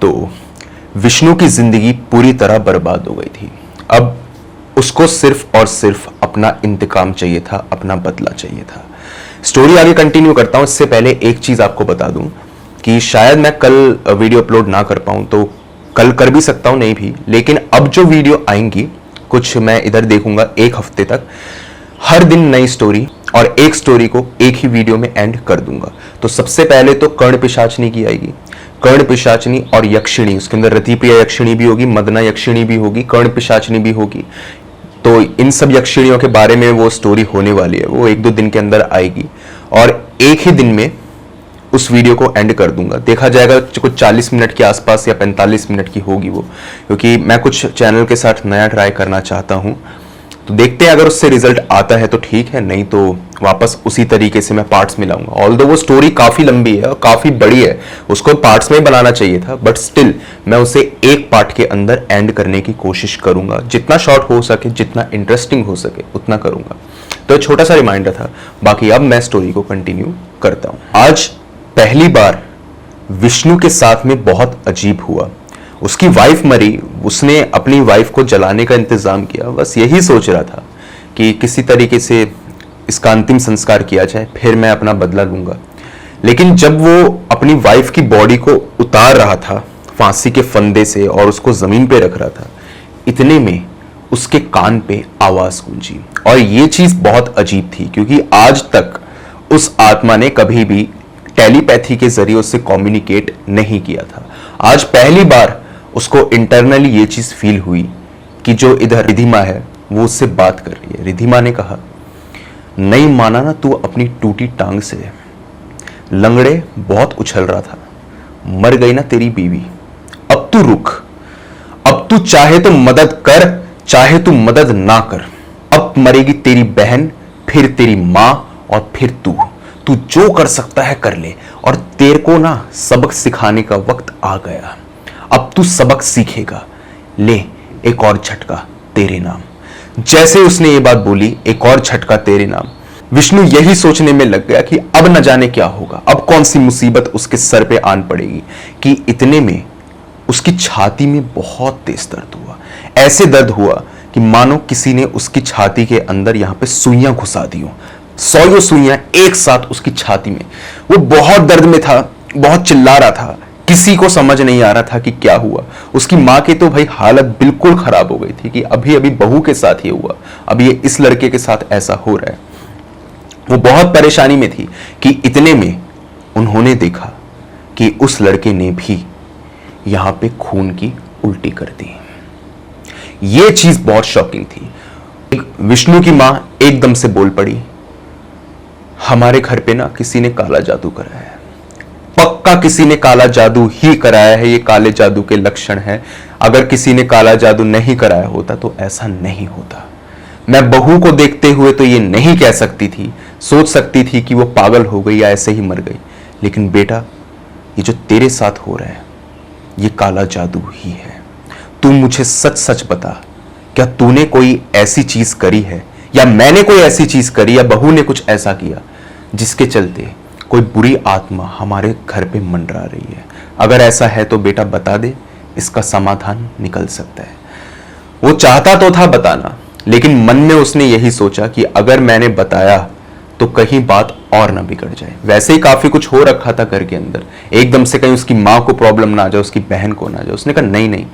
तो विष्णु की जिंदगी पूरी तरह बर्बाद हो गई थी। अब उसको सिर्फ और सिर्फ अपना इंतकाम चाहिए था, अपना बदला चाहिए था। स्टोरी आगे कंटिन्यू करता हूं, इससे पहले एक चीज आपको बता दूं कि शायद मैं कल वीडियो अपलोड ना कर पाऊं, तो कल कर भी सकता हूं, नहीं भी, लेकिन अब जो वीडियो आएंगी कुछ मैं इधर देखूंगा एक हफ्ते तक, हर दिन नई स्टोरी, और एक स्टोरी को एक ही वीडियो में एंड कर दूंगा। तो सबसे पहले तो कर्ण पिशाचनी की आएगी, कर्ण पिशाचनी और यक्षिणी, उसके अंदर रतिप्रिया यक्षिणी भी होगी, मदना यक्षिणी भी होगी, कर्ण पिशाचनी भी होगी। तो इन सब यक्षिणियों के बारे में वो स्टोरी होने वाली है, वो 1-2 दिन के अंदर आएगी और एक ही दिन में उस वीडियो को एंड कर दूंगा। देखा जाएगा कुछ 40 मिनट के आसपास या 45 मिनट की होगी वो, क्योंकि मैं कुछ चैनल के साथ नया ट्राई करना चाहता हूं। तो देखते हैं, अगर उससे रिजल्ट आता है तो ठीक है, नहीं तो वापस उसी तरीके से मैं पार्ट्स में लाऊंगा। ऑल्दो वो स्टोरी काफी लंबी है और काफी बड़ी है, उसको पार्ट्स में बनाना चाहिए था, बट स्टिल मैं उसे एक पार्ट के अंदर एंड करने की कोशिश करूंगा। जितना शॉर्ट हो सके, जितना इंटरेस्टिंग हो सके उतना करूंगा। तो छोटा सा रिमाइंडर था, बाकी अब मैं स्टोरी को कंटिन्यू करता हूं। आज पहली बार विष्णु के साथ में बहुत अजीब हुआ। उसकी वाइफ मरी, उसने अपनी वाइफ को जलाने का इंतजाम किया, बस यही सोच रहा था कि किसी तरीके से इसका अंतिम संस्कार किया जाए, फिर मैं अपना बदला लूंगा। लेकिन जब वो अपनी वाइफ की बॉडी को उतार रहा था फांसी के फंदे से और उसको जमीन पे रख रहा था, इतने में उसके कान पे आवाज गूंजी। और ये चीज बहुत अजीब थी, क्योंकि आज तक उस आत्मा ने कभी भी टेलीपैथी के जरिए उससे कम्युनिकेट नहीं किया था। आज पहली बार उसको इंटरनली ये चीज फील हुई कि जो इधर रिधिमा है वो उससे बात कर रही है। रिधिमा ने कहा, नहीं माना ना तू अपनी टूटी टांग से, लंगड़े बहुत उछल रहा था, मर गई ना तेरी बीवी, अब तू रुक, अब तू चाहे तो मदद कर, चाहे तू मदद ना कर, अब मरेगी तेरी बहन, फिर तेरी मां और फिर तू जो कर सकता है कर ले, और तेरे को ना सबक सिखाने का वक्त आ गया, अब तू सबक सीखेगा, ले एक और झटका तेरे नाम। जैसे उसने ये बात बोली, एक और झटका तेरे नाम, विष्णु यही सोचने में लग गया कि अब न जाने क्या होगा, अब कौन सी मुसीबत उसके सर पे आन पड़ेगी, कि इतने में उसकी छाती में बहुत तेज दर्द हुआ। ऐसे दर्द हुआ कि मानो किसी ने उसकी छाती के अंदर यहां पे सुइयां घुसा दी हो, 100 सुइयां एक साथ उसकी छाती में। वो बहुत दर्द में था, बहुत चिल्ला रहा था, किसी को समझ नहीं आ रहा था कि क्या हुआ। उसकी मां की तो भाई हालत बिल्कुल खराब हो गई थी कि अभी अभी बहू के साथ ये हुआ, अब ये इस लड़के के साथ ऐसा हो रहा है। वो बहुत परेशानी में थी कि इतने में उन्होंने देखा कि उस लड़के ने भी यहां पे खून की उल्टी कर दी। ये चीज बहुत शॉकिंग थी। विष्णु की मां एकदम से बोल पड़ी, हमारे घर पे ना किसी ने काला जादू कराया है, पक्का किसी ने काला जादू ही कराया है, ये काले जादू के लक्षण है। अगर किसी ने काला जादू नहीं कराया होता तो ऐसा नहीं होता। मैं बहू को देखते हुए तो ये नहीं कह सकती थी, सोच सकती थी कि वो पागल हो गई या ऐसे ही मर गई, लेकिन बेटा ये जो तेरे साथ हो रहा है ये काला जादू ही है। तू मुझे सच सच बता, क्या तूने कोई ऐसी चीज करी है, या मैंने कोई ऐसी चीज करी, या बहू ने कुछ ऐसा किया जिसके चलते कोई बुरी आत्मा हमारे घर पे मंडरा रही है? अगर ऐसा है तो बेटा बता दे, इसका समाधान निकल सकता है। वो चाहता तो था बताना, लेकिन मन में उसने यही सोचा कि अगर मैंने बताया तो कहीं बात और ना बिगड़ जाए। वैसे ही काफी कुछ हो रखा था घर के अंदर, एकदम से कहीं उसकी माँ को प्रॉब्लम ना आ जाए, उसकी बहन को ना आ जाए। उसने कहा, नहीं नहीं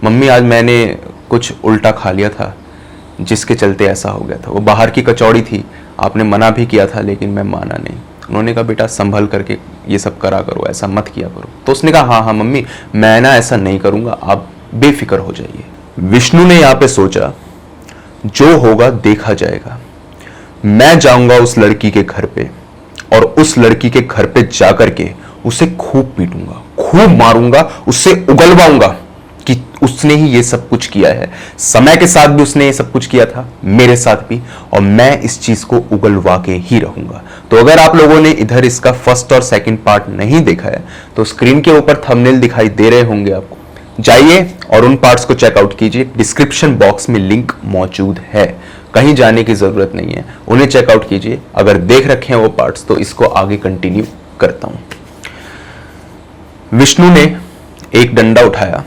मम्मी, आज मैंने कुछ उल्टा खा लिया था जिसके चलते ऐसा हो गया था। वो बाहर की कचौड़ी थी, आपने मना भी किया था लेकिन मैं माना नहीं। उन्होंने कहा, बेटा संभल करके ये सब करा करो, ऐसा मत किया करो। तो उसने कहा, हाँ हाँ मम्मी, मैं ना ऐसा नहीं करूंगा, आप बेफिक्र हो जाइए। विष्णु ने यहाँ पे सोचा, जो होगा देखा जाएगा। मैं जाऊंगा उस लड़की के घर पे और उस लड़की के घर पे जाकर के उसे खूब पीटूंगा, खूब मारूंगा, उससे उगलवाऊंगा कि उसने ही ये सब कुछ किया है। समय के साथ भी उसने ये सब कुछ किया था, मेरे साथ भी, और मैं इस चीज को उगलवा के ही रहूंगा। तो अगर आप लोगों ने इधर इसका फर्स्ट और सेकंड पार्ट नहीं देखा है तो स्क्रीन के ऊपर थंबनेल दिखाई दे रहे होंगे आपको, जाइए और उन पार्ट्स को चेकआउट कीजिए। डिस्क्रिप्शन बॉक्स में लिंक मौजूद है, कहीं जाने की जरूरत नहीं है, उन्हें चेकआउट कीजिए। अगर देख रखे हैं वो पार्ट्स तो इसको आगे कंटिन्यू करता हूं। विष्णु ने एक डंडा उठाया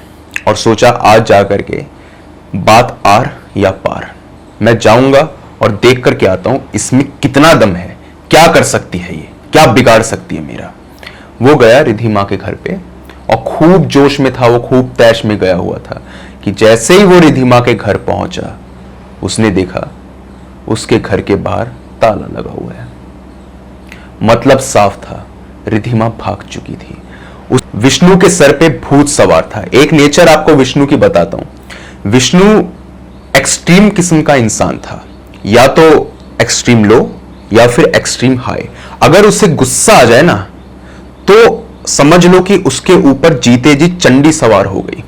और सोचा आज जा करके बात आर या पार, मैं जाऊंगा और देख करके आता हूं इसमें कितना दम है, क्या कर सकती है ये, क्या बिगाड़ सकती है मेरा। वो गया रिधिमा के घर पे और खूब जोश में था वो, खूब तैश में गया हुआ था कि जैसे ही वो रिधिमा के घर पहुंचा उसने देखा उसके घर के बाहर ताला लगा हुआ है। मतलब साफ था, रिधिमा भाग चुकी थी। उस विष्णु के सर पे भूत सवार था। एक नेचर आपको विष्णु की बताता हूं। विष्णु एक्सट्रीम किस्म का इंसान था, या तो एक्सट्रीम लो या फिर एक्सट्रीम हाई। अगर उसे गुस्सा आ जाए ना तो समझ लो कि उसके ऊपर जीते जी चंडी सवार हो गई।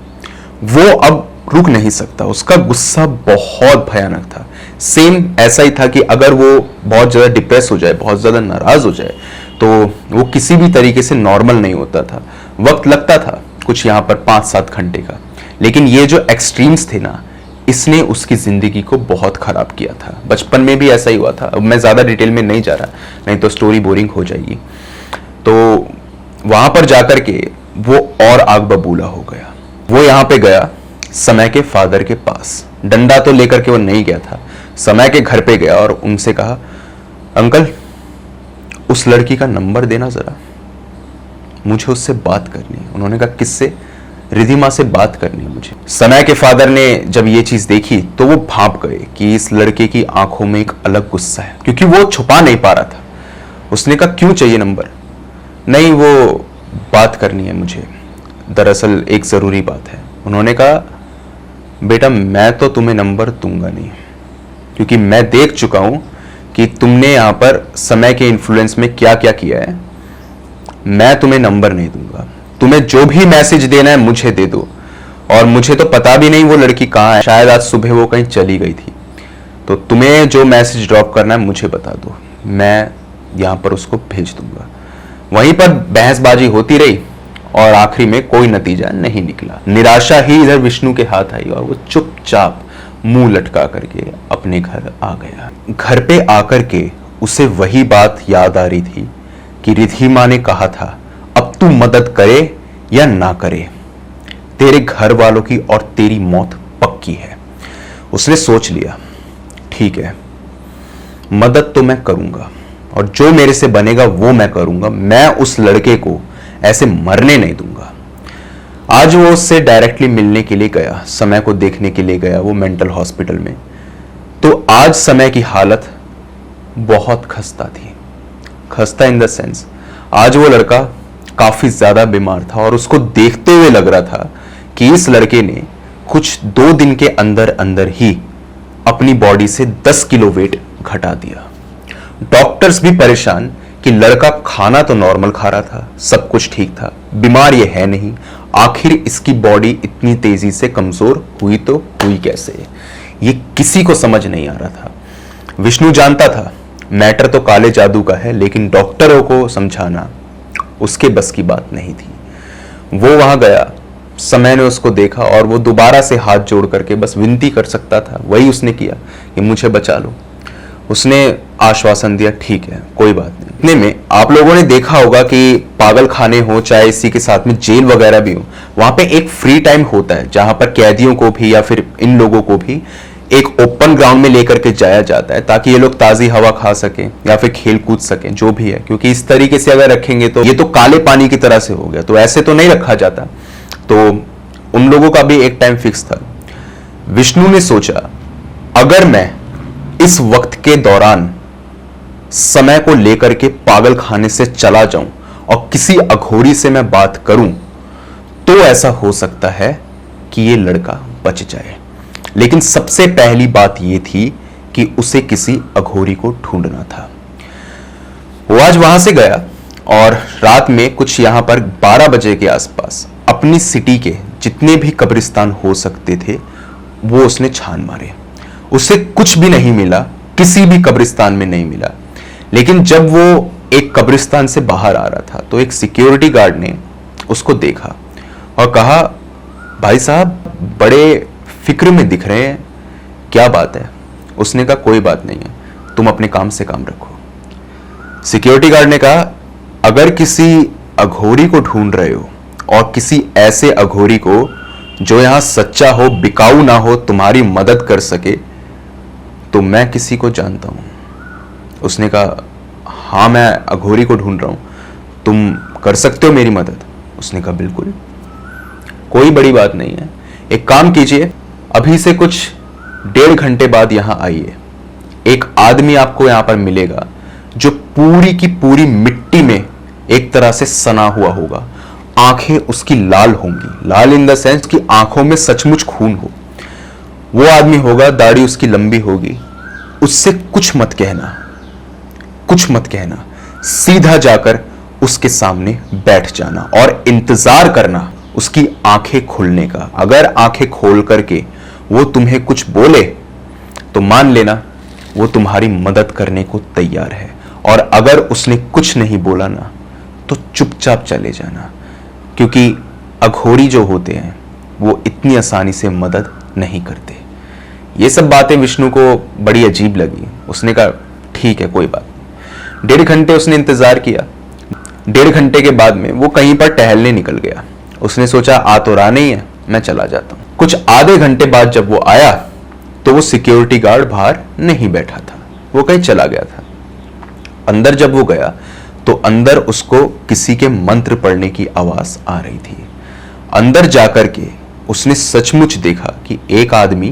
वो अब रुक नहीं सकता, उसका गुस्सा बहुत भयानक था। सेम ऐसा ही था कि अगर वो बहुत ज्यादा डिप्रेस हो जाए, बहुत ज्यादा नाराज हो जाए तो वो किसी भी तरीके से नॉर्मल नहीं होता था। वक्त लगता था कुछ यहां पर 5-7 घंटे का, लेकिन ये जो एक्सट्रीम्स थे ना, इसने उसकी जिंदगी को बहुत खराब किया था। बचपन में भी ऐसा ही हुआ था। अब मैं ज्यादा डिटेल में नहीं जा रहा, नहीं तो स्टोरी बोरिंग हो जाएगी। तो वहां पर जाकर के वो और आग बबूला हो गया। वो यहां पे गया समय के फादर के पास। डंडा तो लेकर के वो नहीं गया था, समय के घर पे गया और उनसे कहा, अंकल उस लड़की का नंबर देना जरा, मुझे उससे बात करनी है। उन्होंने कहा किससे? रिधिमा से बात करनी है मुझे। समय के फादर ने जब ये चीज देखी तो वो भांप गए कि इस लड़के की आंखों में एक अलग गुस्सा है, क्योंकि वो छुपा नहीं पा रहा था। उसने कहा क्यों चाहिए नंबर? नहीं, वो बात करनी है मुझे, दरअसल एक जरूरी बात है। उन्होंने कहा बेटा मैं तो तुम्हें नंबर दूंगा नहीं, क्योंकि मैं देख चुका हूं कि तुमने यहां पर समय के इन्फ्लुएंस में क्या क्या किया है। मैं तुम्हें नंबर नहीं दूंगा, तुम्हें जो भी मैसेज देना है मुझे दे दो। और मुझे तो पता भी नहीं वो लड़की कहाँ है, शायद आज सुबह वो कहीं चली गई थी। तो तुम्हें जो मैसेज ड्रॉप करना है मुझे बता दो, मैं यहां पर उसको भेज दूंगा। वहीं पर बहसबाजी होती रही और आखिरी में कोई नतीजा नहीं निकला। निराशा ही इधर विष्णु के हाथ आई और वो चुपचाप मुंह लटका करके अपने घर आ गया। घर पे आकर के उसे वही बात याद आ रही थी कि रिधिमा ने कहा था अब तू मदद करे या ना करे, तेरे घर वालों की और तेरी मौत पक्की है। उसने सोच लिया ठीक है, मदद तो मैं करूंगा और जो मेरे से बनेगा वो मैं करूंगा। मैं उस लड़के को ऐसे मरने नहीं दूंगा। आज वो उससे डायरेक्टली मिलने के लिए गया, समय को देखने के लिए गया वो मेंटल हॉस्पिटल में। तो आज समय की हालत बहुत खस्ता थी। खस्ता इन द सेंस, आज वो लड़का काफी ज्यादा बीमार था और उसको देखते हुए लग रहा था कि इस लड़के ने कुछ 2 दिन के अंदर अंदर ही अपनी बॉडी से 10 किलो वेट घटा दिया। डॉक्टर्स भी परेशान कि लड़का खाना तो नॉर्मल खा रहा था, सब कुछ ठीक था, बीमार ये है नहीं, आखिर इसकी बॉडी इतनी तेजी से कमजोर हुई तो हुई कैसे? ये किसी को समझ नहीं आ रहा था। विष्णु जानता था मैटर तो काले जादू का है, लेकिन डॉक्टरों को समझाना उसके बस की बात नहीं थी। वो वहां गया, समय ने उसको देखा और वो दोबारा से हाथ जोड़ करके बस विनती कर सकता था, वही उसने किया कि मुझे बचा लो। उसने आश्वासन दिया ठीक है कोई बात नहीं। इतने में आप लोगों ने देखा होगा कि पागल खाने हो चाहे इसी के साथ में जेल वगैरह भी हो, वहां पे एक फ्री टाइम होता है जहां पर कैदियों को भी या फिर इन लोगों को भी एक ओपन ग्राउंड में लेकर के जाया जाता है ताकि ये लोग ताजी हवा खा सकें या फिर खेल कूद सकें, जो भी है। क्योंकि इस तरीके से अगर रखेंगे तो ये तो काले पानी की तरह से हो गया, तो ऐसे तो नहीं रखा जाता। तो उन लोगों का भी एक टाइम फिक्स था। विष्णु ने सोचा अगर मैं इस वक्त के दौरान समय को लेकर के पागल खाने से चला जाऊं और किसी अघोरी से मैं बात करूं तो ऐसा हो सकता है कि ये लड़का बच जाए। लेकिन सबसे पहली बात यह थी कि उसे किसी अघोरी को ढूंढना था। वो आज वहां से गया और रात में कुछ यहां पर 12 बजे के आसपास अपनी सिटी के जितने भी कब्रिस्तान हो सकते थे वो उसने छान मारे। उसे कुछ भी नहीं मिला, किसी भी कब्रिस्तान में नहीं मिला। लेकिन जब वो एक कब्रिस्तान से बाहर आ रहा था तो एक सिक्योरिटी गार्ड ने उसको देखा और कहा भाई साहब बड़े फिक्र में दिख रहे हैं, क्या बात है? उसने कहा कोई बात नहीं है, तुम अपने काम से काम रखो। सिक्योरिटी गार्ड ने कहा अगर किसी अघोरी को ढूंढ रहे हो और किसी ऐसे अघोरी को जो यहां सच्चा हो, बिकाऊ ना हो, तुम्हारी मदद कर सके, तो मैं किसी को जानता हूं। उसने कहा, हाँ मैं अघोरी को ढूंढ रहा हूं, तुम कर सकते हो मेरी मदद? उसने कहा, बिल्कुल, कोई बड़ी बात नहीं है। एक काम कीजिए, अभी से कुछ 1.5 घंटे बाद यहां आइए। एक आदमी आपको यहां पर मिलेगा जो पूरी की पूरी मिट्टी में एक तरह से सना हुआ होगा। आंखें उसकी लाल होंगी, लाल इन द सेंस कि आंखों में सचमुच खून हो। वो आदमी होगा, दाढ़ी उसकी लंबी होगी। उससे कुछ मत कहना, कुछ मत कहना, सीधा जाकर उसके सामने बैठ जाना और इंतजार करना उसकी आंखें खुलने का। अगर आंखें खोल करके वो तुम्हें कुछ बोले तो मान लेना वो तुम्हारी मदद करने को तैयार है, और अगर उसने कुछ नहीं बोला ना तो चुपचाप चले जाना, क्योंकि अघोरी जो होते हैं वो इतनी आसानी से मदद नहीं करते। ये सब बातें विष्णु को बड़ी अजीब लगी। उसने कहा, ठीक है, कोई बात नहीं। 1.5 घंटे उसने इंतजार किया। 1.5 घंटे के बाद में वो कहीं पर टहलने निकल गया। उसने सोचा, आ तो रहा नहीं है, मैं चला जाता हूं। कुछ आधे घंटे बाद जब वो आया तो वो सिक्योरिटी गार्ड बाहर नहीं बैठा था, वो कहीं चला गया था। अंदर जब वो गया तो अंदर उसको किसी के मंत्र पढ़ने की आवाज आ रही थी। अंदर जाकर के उसने सचमुच देखा कि एक आदमी,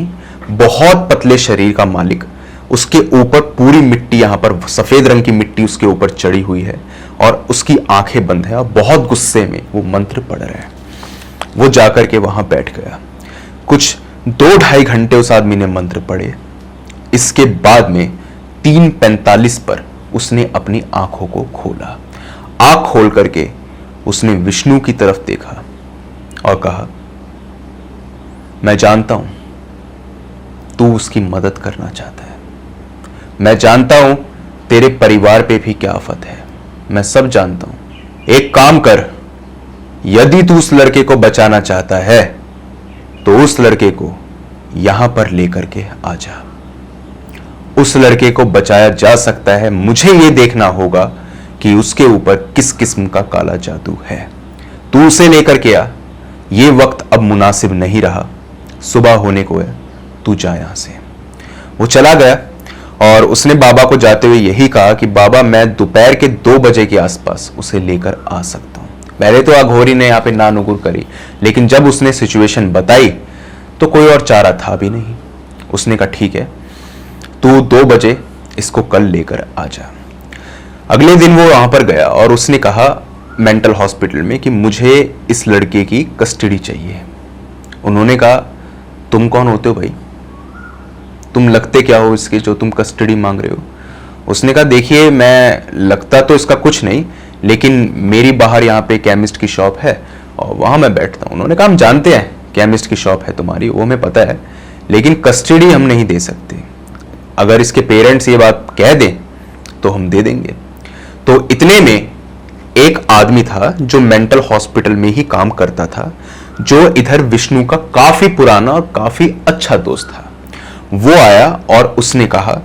बहुत पतले शरीर का मालिक, उसके ऊपर पूरी मिट्टी, यहां पर सफेद रंग की मिट्टी उसके ऊपर चढ़ी हुई है और उसकी आंखें बंद है और बहुत गुस्से में वो मंत्र पढ़ रहा है। वो जाकर के वहां बैठ गया। कुछ 2-2.5 घंटे उस आदमी ने मंत्र पढ़े। इसके बाद में 3:45 पर उसने अपनी आंखों को खोला। आंख खोल करके उसने विष्णु की तरफ देखा और कहा, मैं जानता हूं तू उसकी मदद करना चाहता है, मैं जानता हूं तेरे परिवार पे भी क्या आफत है, मैं सब जानता हूं। एक काम कर, यदि तू उस लड़के को बचाना चाहता है तो उस लड़के को यहां पर लेकर के आ जा। उस लड़के को बचाया जा सकता है, मुझे यह देखना होगा कि उसके ऊपर किस किस्म का काला जादू है। तू उसे लेकर के आ, यह वक्त अब मुनासिब नहीं रहा, सुबह होने को है, तू जा यहां से। वो चला गया और उसने बाबा को जाते हुए यही कहा कि बाबा, मैं दोपहर के 2 बजे के आसपास उसे लेकर आ सकता हूं। पहले तो अघोरी ने यहां पे नानुकुर करी, लेकिन जब उसने सिचुएशन बताई तो कोई और चारा था भी नहीं। उसने कहा, ठीक है, तू 2 बजे इसको कल लेकर आ जा। अगले दिन वो वहां पर गया और उसने कहा मेंटल हॉस्पिटल में कि मुझे इस लड़के की कस्टडी चाहिए। उन्होंने कहा, तुम कौन होते हो भाई, तुम लगते क्या हो इसके जो तुम कस्टडी मांग रहे हो? उसने कहा, देखिए, मैं लगता तो इसका कुछ नहीं, लेकिन मेरी बाहर यहाँ पे केमिस्ट की शॉप है और वहां मैं बैठता हूँ। उन्होंने कहा, हम जानते हैं केमिस्ट की शॉप है तुम्हारी, वो हमें पता है, लेकिन कस्टडी हम नहीं दे सकते। अगर इसके पेरेंट्स ये बात कह दें तो हम दे देंगे। तो इतने में एक आदमी था जो मेंटल हॉस्पिटल में ही काम करता था, जो इधर विष्णु का काफी पुराना और काफी अच्छा दोस्त था। वो आया और उसने कहा,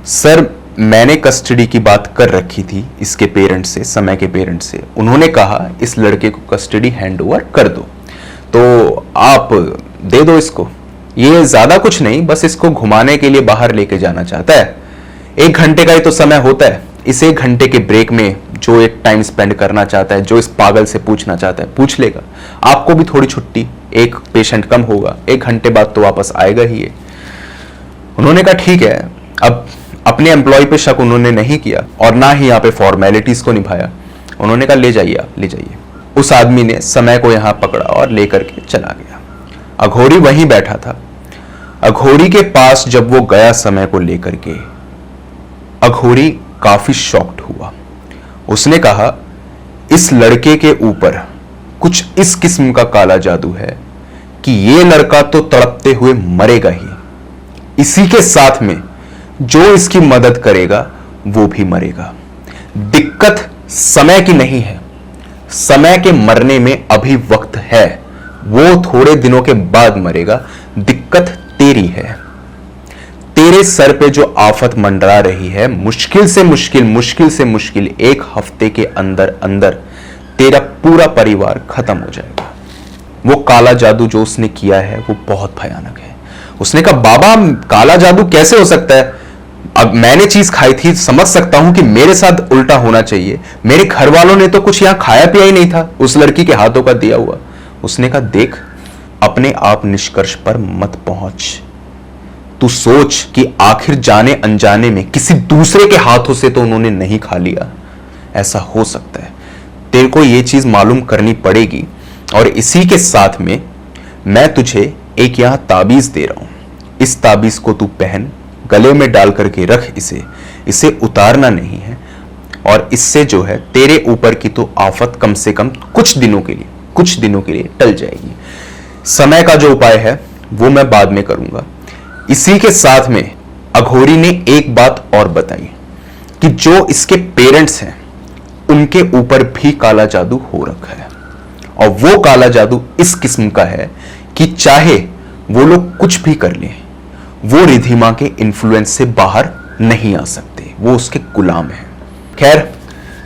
सर, मैंने कस्टडी की बात कर रखी थी इसके पेरेंट्स से, समय के पेरेंट्स से। उन्होंने कहा इस लड़के को कस्टडी हैंड ओवर कर दो, तो आप दे दो इसको। ये ज्यादा कुछ नहीं, बस इसको घुमाने के लिए बाहर लेके जाना चाहता है। 1 घंटे का ही तो समय होता है। इस 1 घंटे के ब्रेक में जो एक टाइम स्पेंड करना चाहता है, जो इस पागल से पूछना चाहता है, पूछ लेगा। आपको भी थोड़ी छुट्टी, एक पेशेंट कम होगा, 1 घंटे बाद तो वापस आएगा ही है। उन्होंने कहा, ठीक है। अब अपने एम्प्लॉय पे शक उन्होंने नहीं किया और ना ही यहाँ पे फॉर्मेलिटीज को निभाया। उन्होंने कहा, ले जाइए आप, ले जाइए। उस आदमी ने समय को यहां पकड़ा और लेकर के चला गया। अघोरी वहीं बैठा था। अघोरी के पास जब वो गया समय को लेकर के, अघोरी काफी शॉक्ड हुआ। उसने कहा, इस लड़के के ऊपर कुछ इस किस्म का काला जादू है कि ये लड़का तो तड़पते हुए मरेगा ही, इसी के साथ में जो इसकी मदद करेगा वो भी मरेगा। दिक्कत समय की नहीं है, समय के मरने में अभी वक्त है, वो थोड़े दिनों के बाद मरेगा। दिक्कत तेरी है, तेरे सर पे जो आफत मंडरा रही है, मुश्किल से मुश्किल 1 हफ्ते के अंदर अंदर तेरा पूरा परिवार खत्म हो जाएगा। वो काला जादू जो उसने किया है वो बहुत भयानक है। उसने कहा बाबा काला जादू कैसे हो सकता है? अब मैंने चीज खाई थी, समझ सकता हूं कि मेरे साथ उल्टा होना चाहिए। मेरे घर वालों ने तो कुछ यहां खाया पिया ही नहीं था उस लड़की के हाथों का दिया हुआ। उसने कहा देख, अपने आप निष्कर्ष पर मत पहुंच। तू सोच कि आखिर जाने अनजाने में किसी दूसरे के हाथों से तो उन्होंने नहीं खा लिया। ऐसा हो सकता है, तेरे को यह चीज मालूम करनी पड़ेगी। और इसी के साथ में मैं तुझे एक यहां ताबीज दे रहा हूं। इस ताबीज को तू पहन, गले में डाल करके रख, इसे उतारना नहीं है। और इससे जो है तेरे ऊपर की तो आफत कम से कम कुछ दिनों के लिए टल जाएगी। समय का जो उपाय है वो मैं बाद में करूंगा। इसी के साथ में अघोरी ने एक बात और बताई कि जो इसके पेरेंट्स हैं उनके ऊपर भी काला जादू हो रखा है। और वो काला जादू इस किस्म का है कि चाहे वो लोग कुछ भी कर लें, वो रिधिमा के इन्फ्लुएंस से बाहर नहीं आ सकते, वो उसके गुलाम हैं। खैर,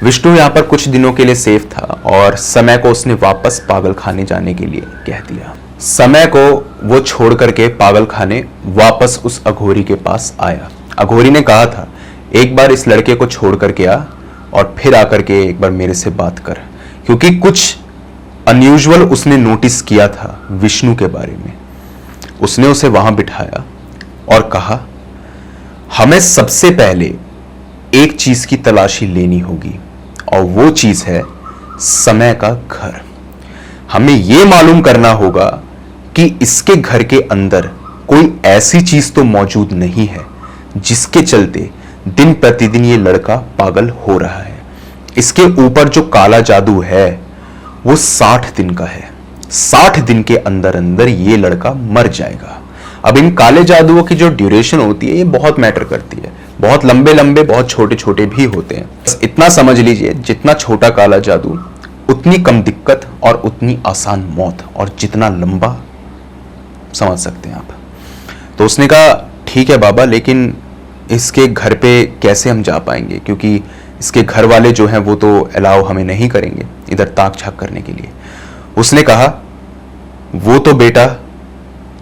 विष्णु यहां पर कुछ दिनों के लिए सेफ था और समय को उसने वापस पागल खाने जाने के लिए कह दिया। समय को वो छोड़ करके पागल खाने वापस उस अघोरी के पास आया। अघोरी ने कहा था एक बार इस लड़के को छोड़ करके आ और फिर आकर के एक बार मेरे से बात कर, क्योंकि कुछ अनयूजुअल उसने नोटिस किया था विष्णु के बारे में। उसने उसे वहां बिठाया और कहा हमें सबसे पहले एक चीज की तलाशी लेनी होगी और वो चीज है समय का घर। हमें यह मालूम करना होगा कि इसके घर के अंदर कोई ऐसी चीज तो मौजूद नहीं है जिसके चलते दिन प्रतिदिन ये लड़का पागल हो रहा है। इसके ऊपर जो काला जादू है वो 60 दिन का है। 60 दिन के अंदर अंदर ये लड़का मर जाएगा। अब इन काले जादुओं की जो ड्यूरेशन होती है ये बहुत मैटर करती है। बहुत लंबे लंबे, बहुत छोटे छोटे भी होते हैं। बस इतना समझ लीजिए, जितना छोटा काला जादू उतनी कम दिक्कत और उतनी आसान मौत, और जितना लंबा समझ सकते हैं आप। तो उसने कहा ठीक है बाबा, लेकिन इसके घर पे कैसे हम जा पाएंगे, क्योंकि इसके घर वाले जो हैं वो तो अलाउ हमें नहीं करेंगे इधर ताक झाक करने के लिए। उसने कहा वो तो बेटा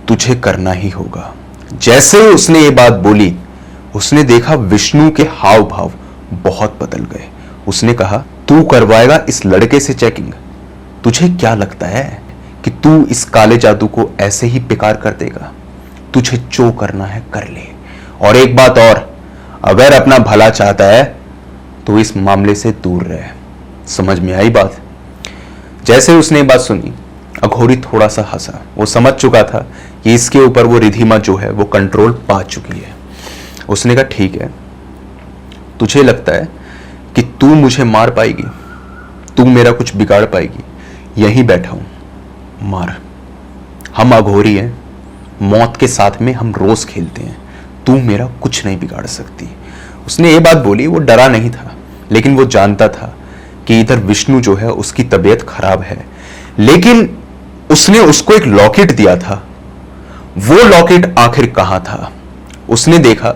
तुझे करना ही होगा। जैसे ही उसने ये बात बोली, उसने देखा विष्णु के हाव भाव बहुत बदल गए। उसने कहा तू करवाएगा इस लड़के से चेकिंग? तुझे क्या लगता है कि तू इस काले जादू को ऐसे ही बेकार कर देगा? तुझे जो करना है कर ले। और एक बात और, अगर अपना भला चाहता है तो इस मामले से दूर रहे। समझ में आई बात? जैसे ही उसने बात सुनी, अघोरी थोड़ा सा हंसा। वो समझ चुका था कि इसके ऊपर वो रिधिमा जो है वो कंट्रोल पा चुकी है। उसने कहा ठीक है, तुझे लगता है कि तू मुझे मार पाएगी, तू मेरा कुछ बिगाड़ पाएगी? यहीं बैठा हूं, मार। हम अघोरी हैं, मौत के साथ में हम रोज खेलते हैं, तू मेरा कुछ नहीं बिगाड़ सकती। उसने ये बात बोली, वो डरा नहीं था, लेकिन वो जानता था कि इधर विष्णु जो है उसकी तबीयत खराब है। लेकिन उसने उसको एक लॉकेट दिया था। वो लॉकेट आखिर कहां था? उसने देखा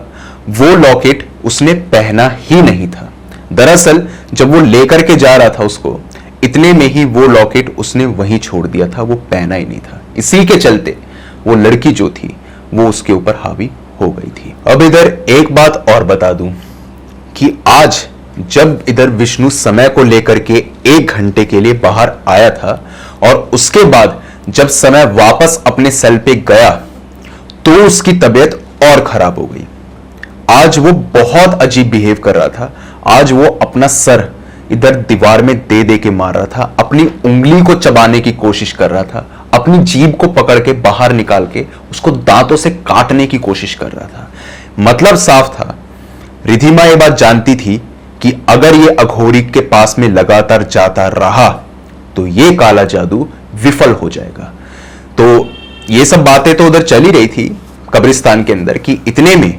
वो लॉकेट उसने पहना ही नहीं था। दरअसल जब वो लेकर के जा रहा था उसको, इतने में ही वो लॉकेट उसने वहीं छोड़ दिया था, वो पहना ही नहीं था। इसी के चलते वो लड़की जो थी वो उसके ऊपर हावी हो गई थी। अब इधर एक बात और बता दूं कि आज जब इधर विष्णु समय को लेकर के 1 घंटे के लिए बाहर आया था और उसके बाद जब समय वापस अपने सेल पे गया तो उसकी तबीयत और खराब हो गई। आज वो बहुत अजीब बिहेव कर रहा था। आज वो अपना सर इधर दीवार में दे दे के मार रहा था, अपनी उंगली को चबाने की कोशिश कर रहा था, अपनी जीभ को पकड़ के बाहर निकाल के उसको दांतों से काटने की कोशिश कर रहा था। मतलब साफ था, रिधिमा ये बात जानती थी कि अगर ये अघोरी के पास में लगातार जाता रहा तो ये काला जादू विफल हो जाएगा। तो ये सब बातें तो उधर चली रही थी कब्रिस्तान के अंदर कि इतने में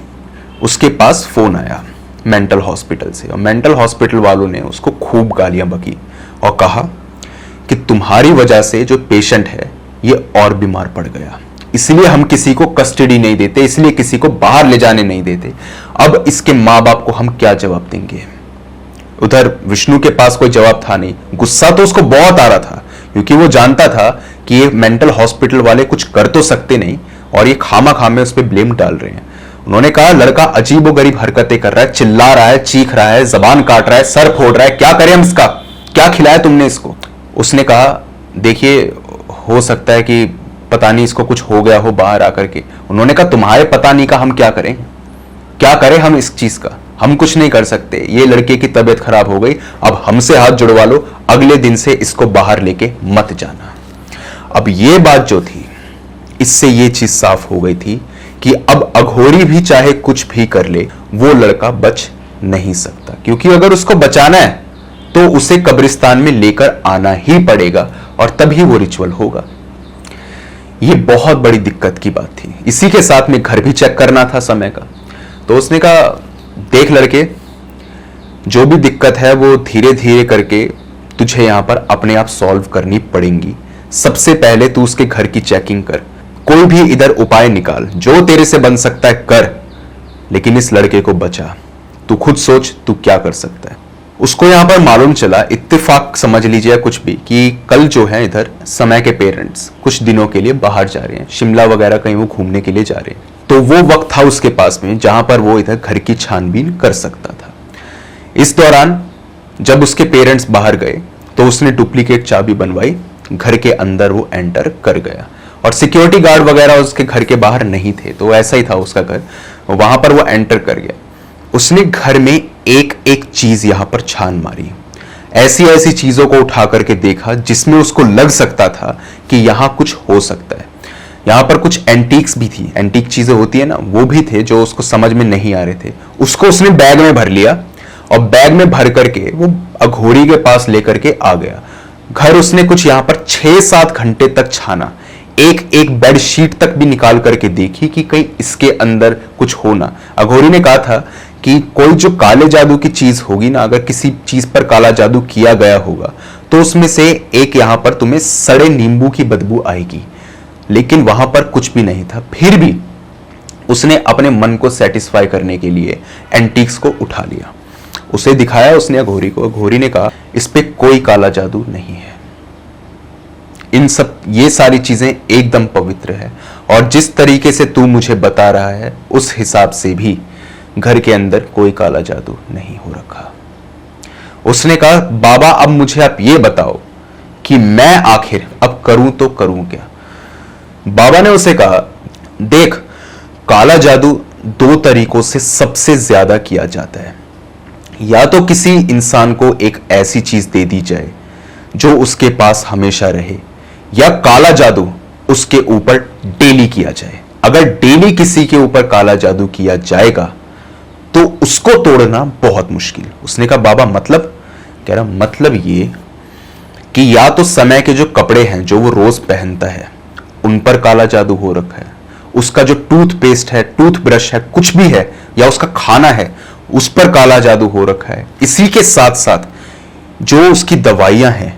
उसके पास फोन आया मेंटल हॉस्पिटल से, और मेंटल हॉस्पिटल वालों ने उसको खूब गालियां बकी और कहा कि तुम्हारी वजह से जो पेशेंट है ये और बीमार पड़ गया, इसलिए हम किसी को कस्टडी नहीं देते, इसलिए किसी को बाहर ले जाने नहीं देते। अब इसके माँ बाप को हम क्या जवाब देंगे? उधर विष्णु के पास कोई जवाब था नहीं। गुस्सा तो उसको बहुत आ रहा था, क्योंकि वो जानता था कि ये मेंटल हॉस्पिटल वाले कुछ कर तो सकते नहीं और ये खामा खामे उस पर ब्लेम डाल रहे हैं। उन्होंने कहा लड़का अजीबोगरीब हरकतें कर रहा है, चिल्ला रहा है, चीख रहा है, जबान काट रहा है, सर फोड़ रहा है, क्या करें हम इसका, क्या खिलाया तुमने इसको। उसने कहा देखिए हो सकता है कि पता नहीं इसको कुछ हो गया हो बाहर आकर के। उन्होंने कहा तुम्हारे पता नहीं का हम क्या करें, क्या करें हम इस चीज का, हम कुछ नहीं कर सकते। ये लड़के की तबीयत खराब हो गई, अब हमसे हाथ जुड़वा लो, अगले दिन से इसको बाहर लेके मत जाना। अब ये बात जो थी, इससे ये चीज साफ हो गई थी कि अब अघोरी भी चाहे कुछ भी कर ले, वो लड़का बच नहीं सकता, क्योंकि अगर उसको बचाना है तो उसे कब्रिस्तान में लेकर आना ही पड़ेगा और तभी वो रिचुअल होगा। ये बहुत बड़ी दिक्कत की बात थी। इसी के साथ में घर भी चेक करना था समय का। तो उसने कहा देख लड़के, जो भी दिक्कत है वो धीरे धीरे करके तुझे यहां पर अपने आप सॉल्व करनी पड़ेंगी। सबसे पहले तू उसके घर की चेकिंग कर, कोई भी इधर उपाय निकाल, जो तेरे से बन सकता है कर, लेकिन इस लड़के को बचा। तू खुद सोच तू क्या कर सकता है। उसको यहां पर मालूम चला, इत्तेफाक समझ लीजिए कुछ भी, कि कल जो है इधर समय के पेरेंट्स कुछ दिनों के लिए बाहर जा रहे हैं, शिमला वगैरह कहीं वो घूमने के लिए जा रहे हैं। तो वो वक्त था उसके पास में जहां पर वो इधर घर की छानबीन कर सकता था। इस दौरान जब उसके पेरेंट्स बाहर गए तो उसने डुप्लीकेट चाबी बनवाई, घर के अंदर वो एंटर कर गया और सिक्योरिटी गार्ड वगैरह उसके घर के बाहर नहीं थे, तो ऐसा ही था उसका घर। वहां पर वो एंटर कर गया। उसने घर में एक एक चीज यहां पर छान मारी, ऐसी ऐसी चीजों को उठा करके देखा जिसमें उसको लग सकता था कि यहां कुछ हो सकता है। यहां पर कुछ एंटीक्स भी थी, एंटीक चीजें होती है ना, वो भी थे जो उसको समझ में नहीं आ रहे थे। उसको उसने बैग में भर लिया और बैग में भर करके वो अघोरी के पास लेकर के आ गया। घर उसने कुछ यहां पर 6-7 घंटे तक छाना, एक एक बेडशीट तक भी निकाल करके देखी कि कहीं इसके अंदर कुछ हो ना। अघोरी ने कहा था कि कोई जो काले जादू की चीज होगी ना, अगर किसी चीज पर काला जादू किया गया होगा तो उसमें से एक यहां पर तुम्हें सड़े नींबू की बदबू आएगी, लेकिन वहां पर कुछ भी नहीं था। फिर भी उसने अपने मन को सेटिस्फाई करने के लिए एंटीक्स को उठा लिया, उसे दिखाया उसने अघोरी को। अघोरी ने कहा इस पे कोई काला जादू नहीं है, इन सब ये सारी चीजें एकदम पवित्र है और जिस तरीके से तू मुझे बता रहा है उस हिसाब से भी घर के अंदर कोई काला जादू नहीं हो रखा। उसने कहा बाबा अब मुझे आप ये बताओ कि मैं आखिर अब करूं तो करूं क्या। बाबा ने उसे कहा देख, काला जादू 2 तरीकों से सबसे ज्यादा किया जाता है। या तो किसी इंसान को एक ऐसी चीज दे दी जाए जो उसके पास हमेशा रहे, या काला जादू उसके ऊपर डेली किया जाए। अगर डेली किसी के ऊपर काला जादू किया जाएगा तो उसको तोड़ना बहुत मुश्किल। उसने कहा बाबा मतलब? कह रहा मतलब ये कि या तो समय के जो कपड़े हैं जो वो रोज पहनता है उन पर काला जादू हो रखा है, उसका जो टूथपेस्ट है, टूथब्रश है, कुछ भी है, या उसका खाना है उस पर काला जादू हो रखा है। इसी के साथ साथ जो उसकी दवाइयां हैं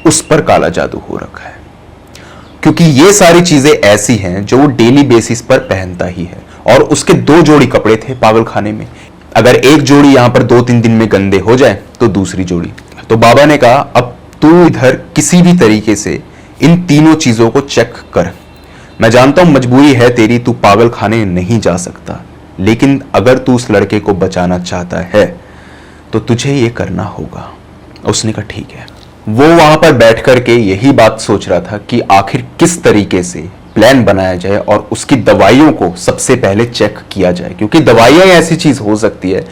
उस पर काला जादू हो रखा है, क्योंकि ये सारी चीजें ऐसी हैं जो वो डेली बेसिस पर पहनता ही है। और उसके 2 जोड़ी कपड़े थे पागल खाने में, अगर एक जोड़ी यहां पर 2-3 दिन में गंदे हो जाए तो दूसरी जोड़ी। तो बाबा ने कहा अब तू इधर किसी भी तरीके से इन तीनों चीजों को चेक कर। मैं जानता हूं मजबूरी है तेरी, तू पागल खाने नहीं जा सकता, लेकिन अगर तू उस लड़के को बचाना चाहता है तो तुझे ये करना होगा। उसने कहा ठीक है। वो वहां पर बैठ करके यही बात सोच रहा था कि आखिर किस तरीके से प्लान बनाया जाए और उसकी दवाइयों को सबसे पहले चेक किया जाए, क्योंकि दवाइयां ऐसी चीज हो सकती है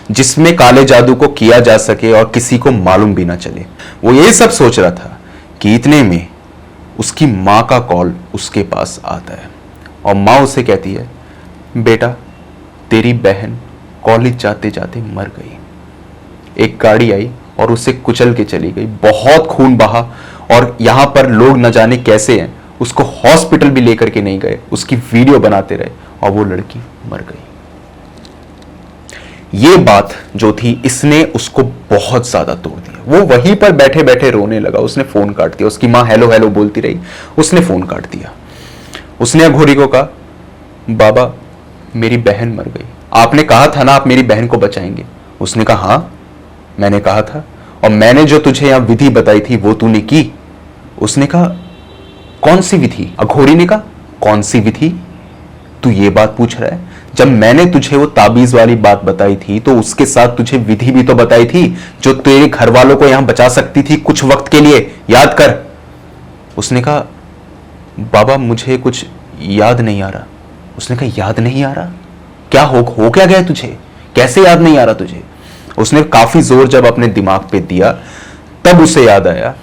जिसमें काले जादू को किया जा सके और किसी को मालूम भी ना चले। वो यही सब सोच रहा था कि इतने में उसकी मां का कॉल उसके पास आता है और मां उसे कहती है बेटा तेरी बहन कॉलेज जाते जाते मर गई, एक गाड़ी आई और उसे कुचल के चली गई, बहुत खून बहा और यहां पर लोग न जाने कैसे हैं उसको हॉस्पिटल भी लेकर के नहीं गए, उसकी वीडियो बनाते रहे और वो लड़की मर गई। ये बात जो थी इसने उसको बहुत ज्यादा तोड़ दिया। वो वहीं पर बैठे बैठे रोने लगा। उसने फोन काट दिया, उसकी मां हेलो हेलो बोलती रही, उसने फोन काट दिया। उसने अघोरी को कहा बाबा मेरी बहन मर गई, आपने कहा था ना आप मेरी बहन को बचाएंगे। उसने कहा हाँ मैंने कहा था, और मैंने जो तुझे यहां विधि बताई थी वो तूने की? उसने कहा, कौन सी विधि? अघोरी ने कहा, कौन सी विधि? तू ये बात पूछ रहा है? जब मैंने तुझे वो ताबीज वाली बात बताई थी तो उसके साथ तुझे विधि भी तो बताई थी जो तेरे घर वालों को यहां बचा सकती थी कुछ वक्त के लिए, याद कर। उसने कहा, बाबा मुझे कुछ याद नहीं आ रहा। उसने कहा, याद नहीं आ रहा? क्या हो क्या गया तुझे? कैसे याद नहीं आ रहा तुझे? उसने काफी जोर जब अपने दिमाग पे दिया तब उसे याद आया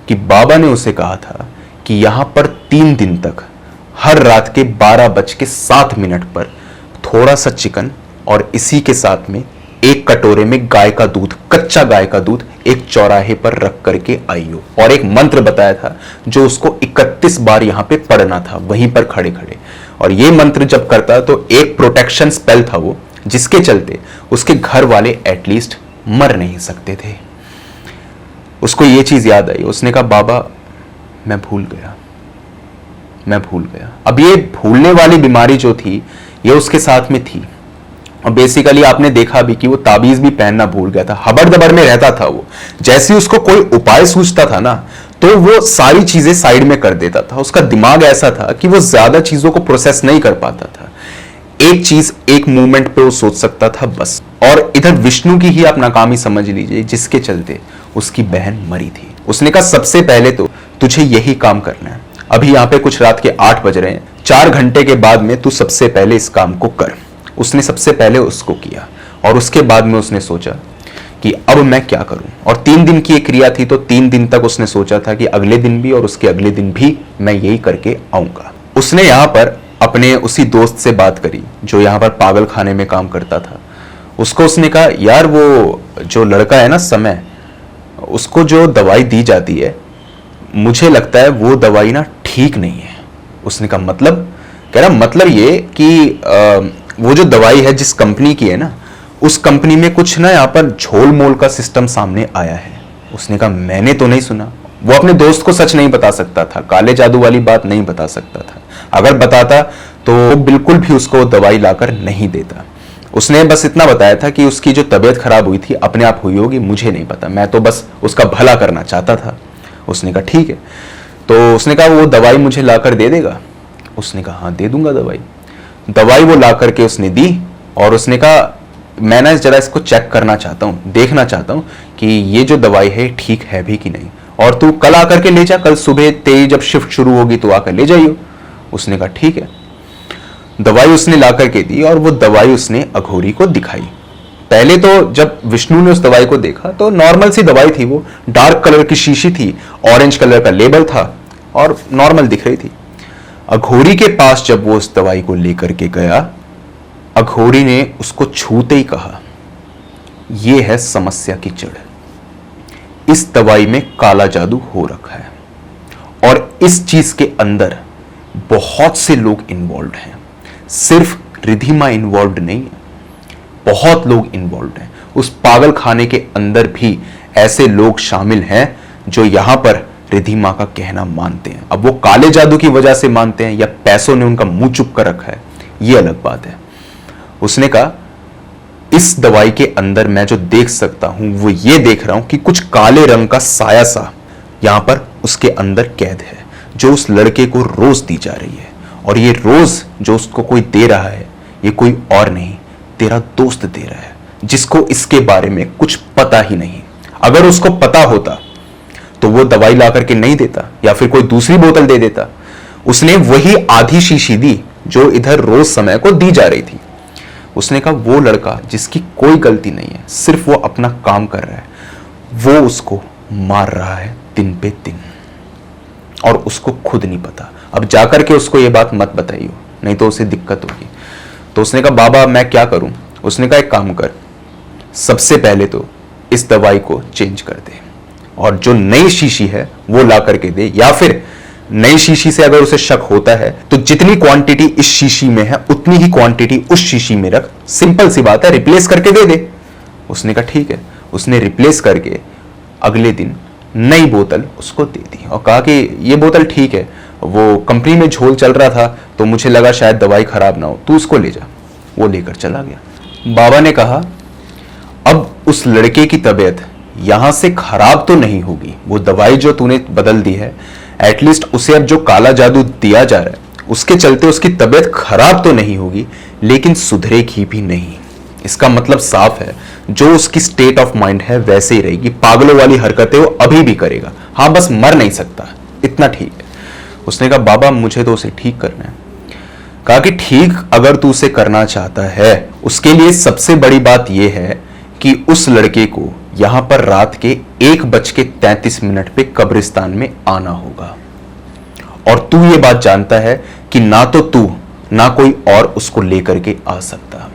कि बाबा ने उसे कहा था कि यहां पर 3 दिन तक हर रात के 12:07 पर थोड़ा सा चिकन और इसी के साथ में एक कटोरे में गाय का दूध, कच्चा गाय का दूध एक चौराहे पर रख करके आई हो, और एक मंत्र बताया था जो उसको 31 बार यहां पे पढ़ना था वहीं पर खड़े खड़े। और ये मंत्र जब करता तो एक प्रोटेक्शन स्पेल था वो, जिसके चलते उसके घर वाले एटलीस्ट मर नहीं सकते थे। उसको ये चीज याद आई। उसने कहा, बाबा मैं भूल गया, मैं भूल गया। अब ये भूलने वाली बीमारी जो थी ये उसके साथ में थी, और बेसिकली आपने देखा भी कि वो ताबीज भी पहनना भूल गया था, हबड़ दबड़ में रहता था वो। जैसे उसको कोई उपाय सूझता था ना तो वो सारी चीजें साइड में कर देता था। उसका दिमाग ऐसा था कि वो ज्यादा चीजों को प्रोसेस नहीं कर पाता था। एक चीज एक मूवमेंट पे वो सोच सकता था बस। और इधर विष्णु की ही आप नाकामी समझ लीजिए, जिसके चलते उसकी बहन मरी थी। उसने कहा, सबसे पहले तो तुझे यही काम करना है। अभी यहाँ पे कुछ रात के 8 बज रहे हैं, 4 घंटे के बाद में तू सबसे पहले इस काम को कर। उसने सबसे पहले उसको किया, और उसके बाद में उसने सोचा कि अब मैं क्या करूं। और 3 दिन की एक क्रिया थी, तो 3 दिन तक उसने सोचा था कि अगले दिन भी और उसके अगले दिन भी मैं यही करके आऊंगा। उसने यहां पर अपने उसी दोस्त से बात करी जो यहां पर पागल खाने में काम करता था। उसको उसने कहा, यार वो जो लड़का है ना समय, उसको जो दवाई दी जाती है मुझे लगता है वो दवाई ना ठीक नहीं है। उसने कहा, मतलब? कह रहा, मतलब ये कि वो जो दवाई है जिस कंपनी की है ना, उस कंपनी में कुछ ना यहाँ पर झोल मोल का सिस्टम सामने आया है। उसने कहा, मैंने तो नहीं सुना। वो अपने दोस्त को सच नहीं बता सकता था, काले जादू वाली बात नहीं बता सकता था। अगर बताता तो वो बिल्कुल भी उसको दवाई लाकर नहीं देता। उसने बस इतना बताया था कि उसकी जो तबीयत खराब हुई थी अपने आप हुई होगी, मुझे नहीं पता, मैं तो बस उसका भला करना चाहता था। उसने कहा, ठीक है। तो उसने कहा, वो दवाई मुझे लाकर दे देगा? उसने कहा, हाँ दे दूंगा दवाई। दवाई वो ला करके उसने दी, और उसने कहा, मैं ना जरा इसको चेक करना चाहता हूँ, देखना चाहता हूँ कि ये जो दवाई है ठीक है भी कि नहीं, और तू कल आकर के ले जा, कल सुबह तेरी जब शिफ्ट शुरू होगी तो आकर ले जाइयो। उसने कहा, ठीक है। दवाई उसने ला करके दी, और वो दवाई उसने अघोरी को दिखाई। पहले तो जब विष्णु ने उस दवाई को देखा तो नॉर्मल सी दवाई थी, वो डार्क कलर की शीशी थी, ऑरेंज कलर का लेबल था और नॉर्मल दिख रही थी। अघोरी के पास जब वो उस दवाई को लेकर के गया, अघोरी ने उसको छूते ही कहा, यह है समस्या की जड़। इस दवाई में काला जादू हो रखा है, और इस चीज के अंदर बहुत से लोग इन्वॉल्व हैं। सिर्फ रिधिमा इन्वॉल्व नहीं है, बहुत लोग इन्वॉल्व हैं। उस पागल खाने के अंदर भी ऐसे लोग शामिल हैं जो यहां पर रिधिमा का कहना मानते हैं। अब वो काले जादू की वजह से मानते हैं या पैसों ने उनका मुंह चुप कर रखा है, ये अलग बात है। उसने कहा, इस दवाई के अंदर मैं जो देख सकता हूं वो ये देख रहा हूं कि कुछ काले रंग का साया सा यहां पर उसके अंदर कैद है, जो उस लड़के को रोज दी जा रही है। और ये रोज जो उसको कोई दे रहा है, ये कोई और नहीं, तेरा दोस्त दे रहा है, जिसको इसके बारे में कुछ पता ही नहीं। अगर उसको पता होता तो वो दवाई ला करके नहीं देता, या फिर कोई दूसरी बोतल दे देता। उसने वही आधी शीशी दी जो इधर रोज समय को दी जा रही थी। उसने कहा, वो लड़का जिसकी कोई गलती नहीं है, सिर्फ वो अपना काम कर रहा है, वो उसको मार रहा है दिन पे दिन, और उसको खुद नहीं पता। अब जाकर के उसको ये बात मत बताइयो, नहीं तो उसे दिक्कत होगी। तो उसने कहा, बाबा मैं क्या करूं? उसने कहा, एक काम कर, सबसे पहले तो इस दवाई को चेंज कर दे, और जो नई शीशी है वो ला करके दे, या फिर नई शीशी से अगर उसे शक होता है तो जितनी क्वांटिटी इस शीशी में है उतनी ही क्वांटिटी उस शीशी में रख। सिंपल सी बात है, रिप्लेस करके दे दे। उसने कहा, ठीक है। उसने रिप्लेस करके अगले दिन नई बोतल उसको दे दी, और कहा कि ये बोतल ठीक है, वो कंपनी में झोल चल रहा था तो मुझे लगा शायद दवाई खराब ना हो, तू उसको ले जा। वो लेकर चला गया। बाबा ने कहा, अब उस लड़के की तबीयत यहां से खराब तो नहीं होगी, वो दवाई जो तूने बदल दी है एटलीस्ट उसे अब जो काला जादू दिया जा रहा है उसके चलते उसकी तबीयत खराब तो नहीं होगी, लेकिन सुधरेगी भी नहीं। इसका मतलब साफ है, जो उसकी स्टेट ऑफ माइंड है वैसे ही रहेगी, पागलों वाली हरकतें वो अभी भी करेगा। हाँ, बस मर नहीं सकता, इतना ठीक है। उसने कहा बाबा मुझे तो उसे ठीक करना है। कहा कि ठीक अगर तू उसे करना चाहता है, उसके लिए सबसे बड़ी बात यह है कि उस लड़के को यहां पर रात के 1:33 पे कब्रिस्तान में आना होगा। और तू ये बात जानता है कि ना तो तू ना कोई और उसको लेकर के आ सकता।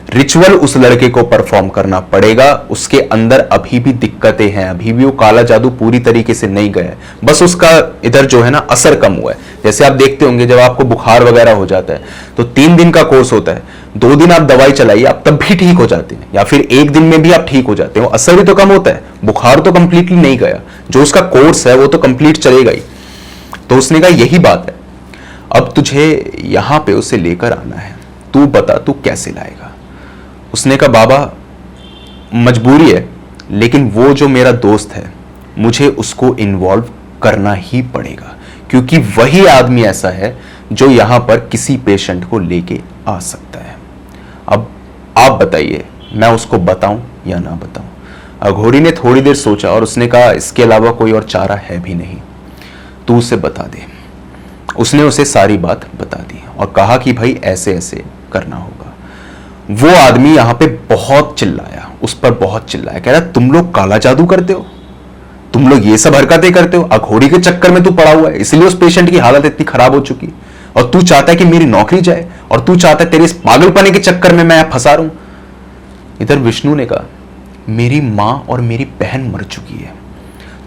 रिचुअल उस लड़के को परफॉर्म करना पड़ेगा। उसके अंदर अभी भी दिक्कतें हैं, अभी भी वो काला जादू पूरी तरीके से नहीं गया है, बस उसका इधर जो है ना असर कम हुआ है। जैसे आप देखते होंगे जब आपको बुखार वगैरह हो जाता है तो 3 दिन का कोर्स होता है, 2 दिन आप दवाई चलाइए आप तब भी ठीक हो जाते हैं, या फिर 1 दिन में भी आप ठीक हो जाते हैं, असर भी तो कम होता है, बुखार तो कंप्लीटली नहीं गया, जो उसका कोर्स है वो तो कंप्लीट चलेगा ही। तो उसने कहा यही बात है, अब तुझे यहां पे उसे लेकर आना है, तू बता तू कैसे लाएगा। उसने कहा बाबा मजबूरी है, लेकिन वो जो मेरा दोस्त है मुझे उसको इन्वॉल्व करना ही पड़ेगा, क्योंकि वही आदमी ऐसा है जो यहां पर किसी पेशेंट को लेके आ सकता है। अब आप बताइए मैं उसको बताऊं या ना बताऊं। अघोरी ने थोड़ी देर सोचा और उसने कहा इसके अलावा कोई और चारा है भी नहीं, तू उसे बता दे। उसने उसे सारी बात बता दी और कहा कि भाई ऐसे ऐसे करना होगा। वो आदमी यहां पे बहुत चिल्लाया, उस पर बहुत चिल्लाया, कह रहा तुम लोग काला जादू करते हो, तुम लोग ये सब हरकतें करते हो, अघोरी के चक्कर में तू पड़ा हुआ है, इसलिए उस पेशेंट की हालत इतनी खराब हो चुकी, और तू चाहता है कि मेरी नौकरी जाए, और तू चाहता है तेरे इस पागलपने के चक्कर में मैं फंसा रहूं। इधर विष्णु ने कहा मेरी मां और मेरी बहन मर चुकी है,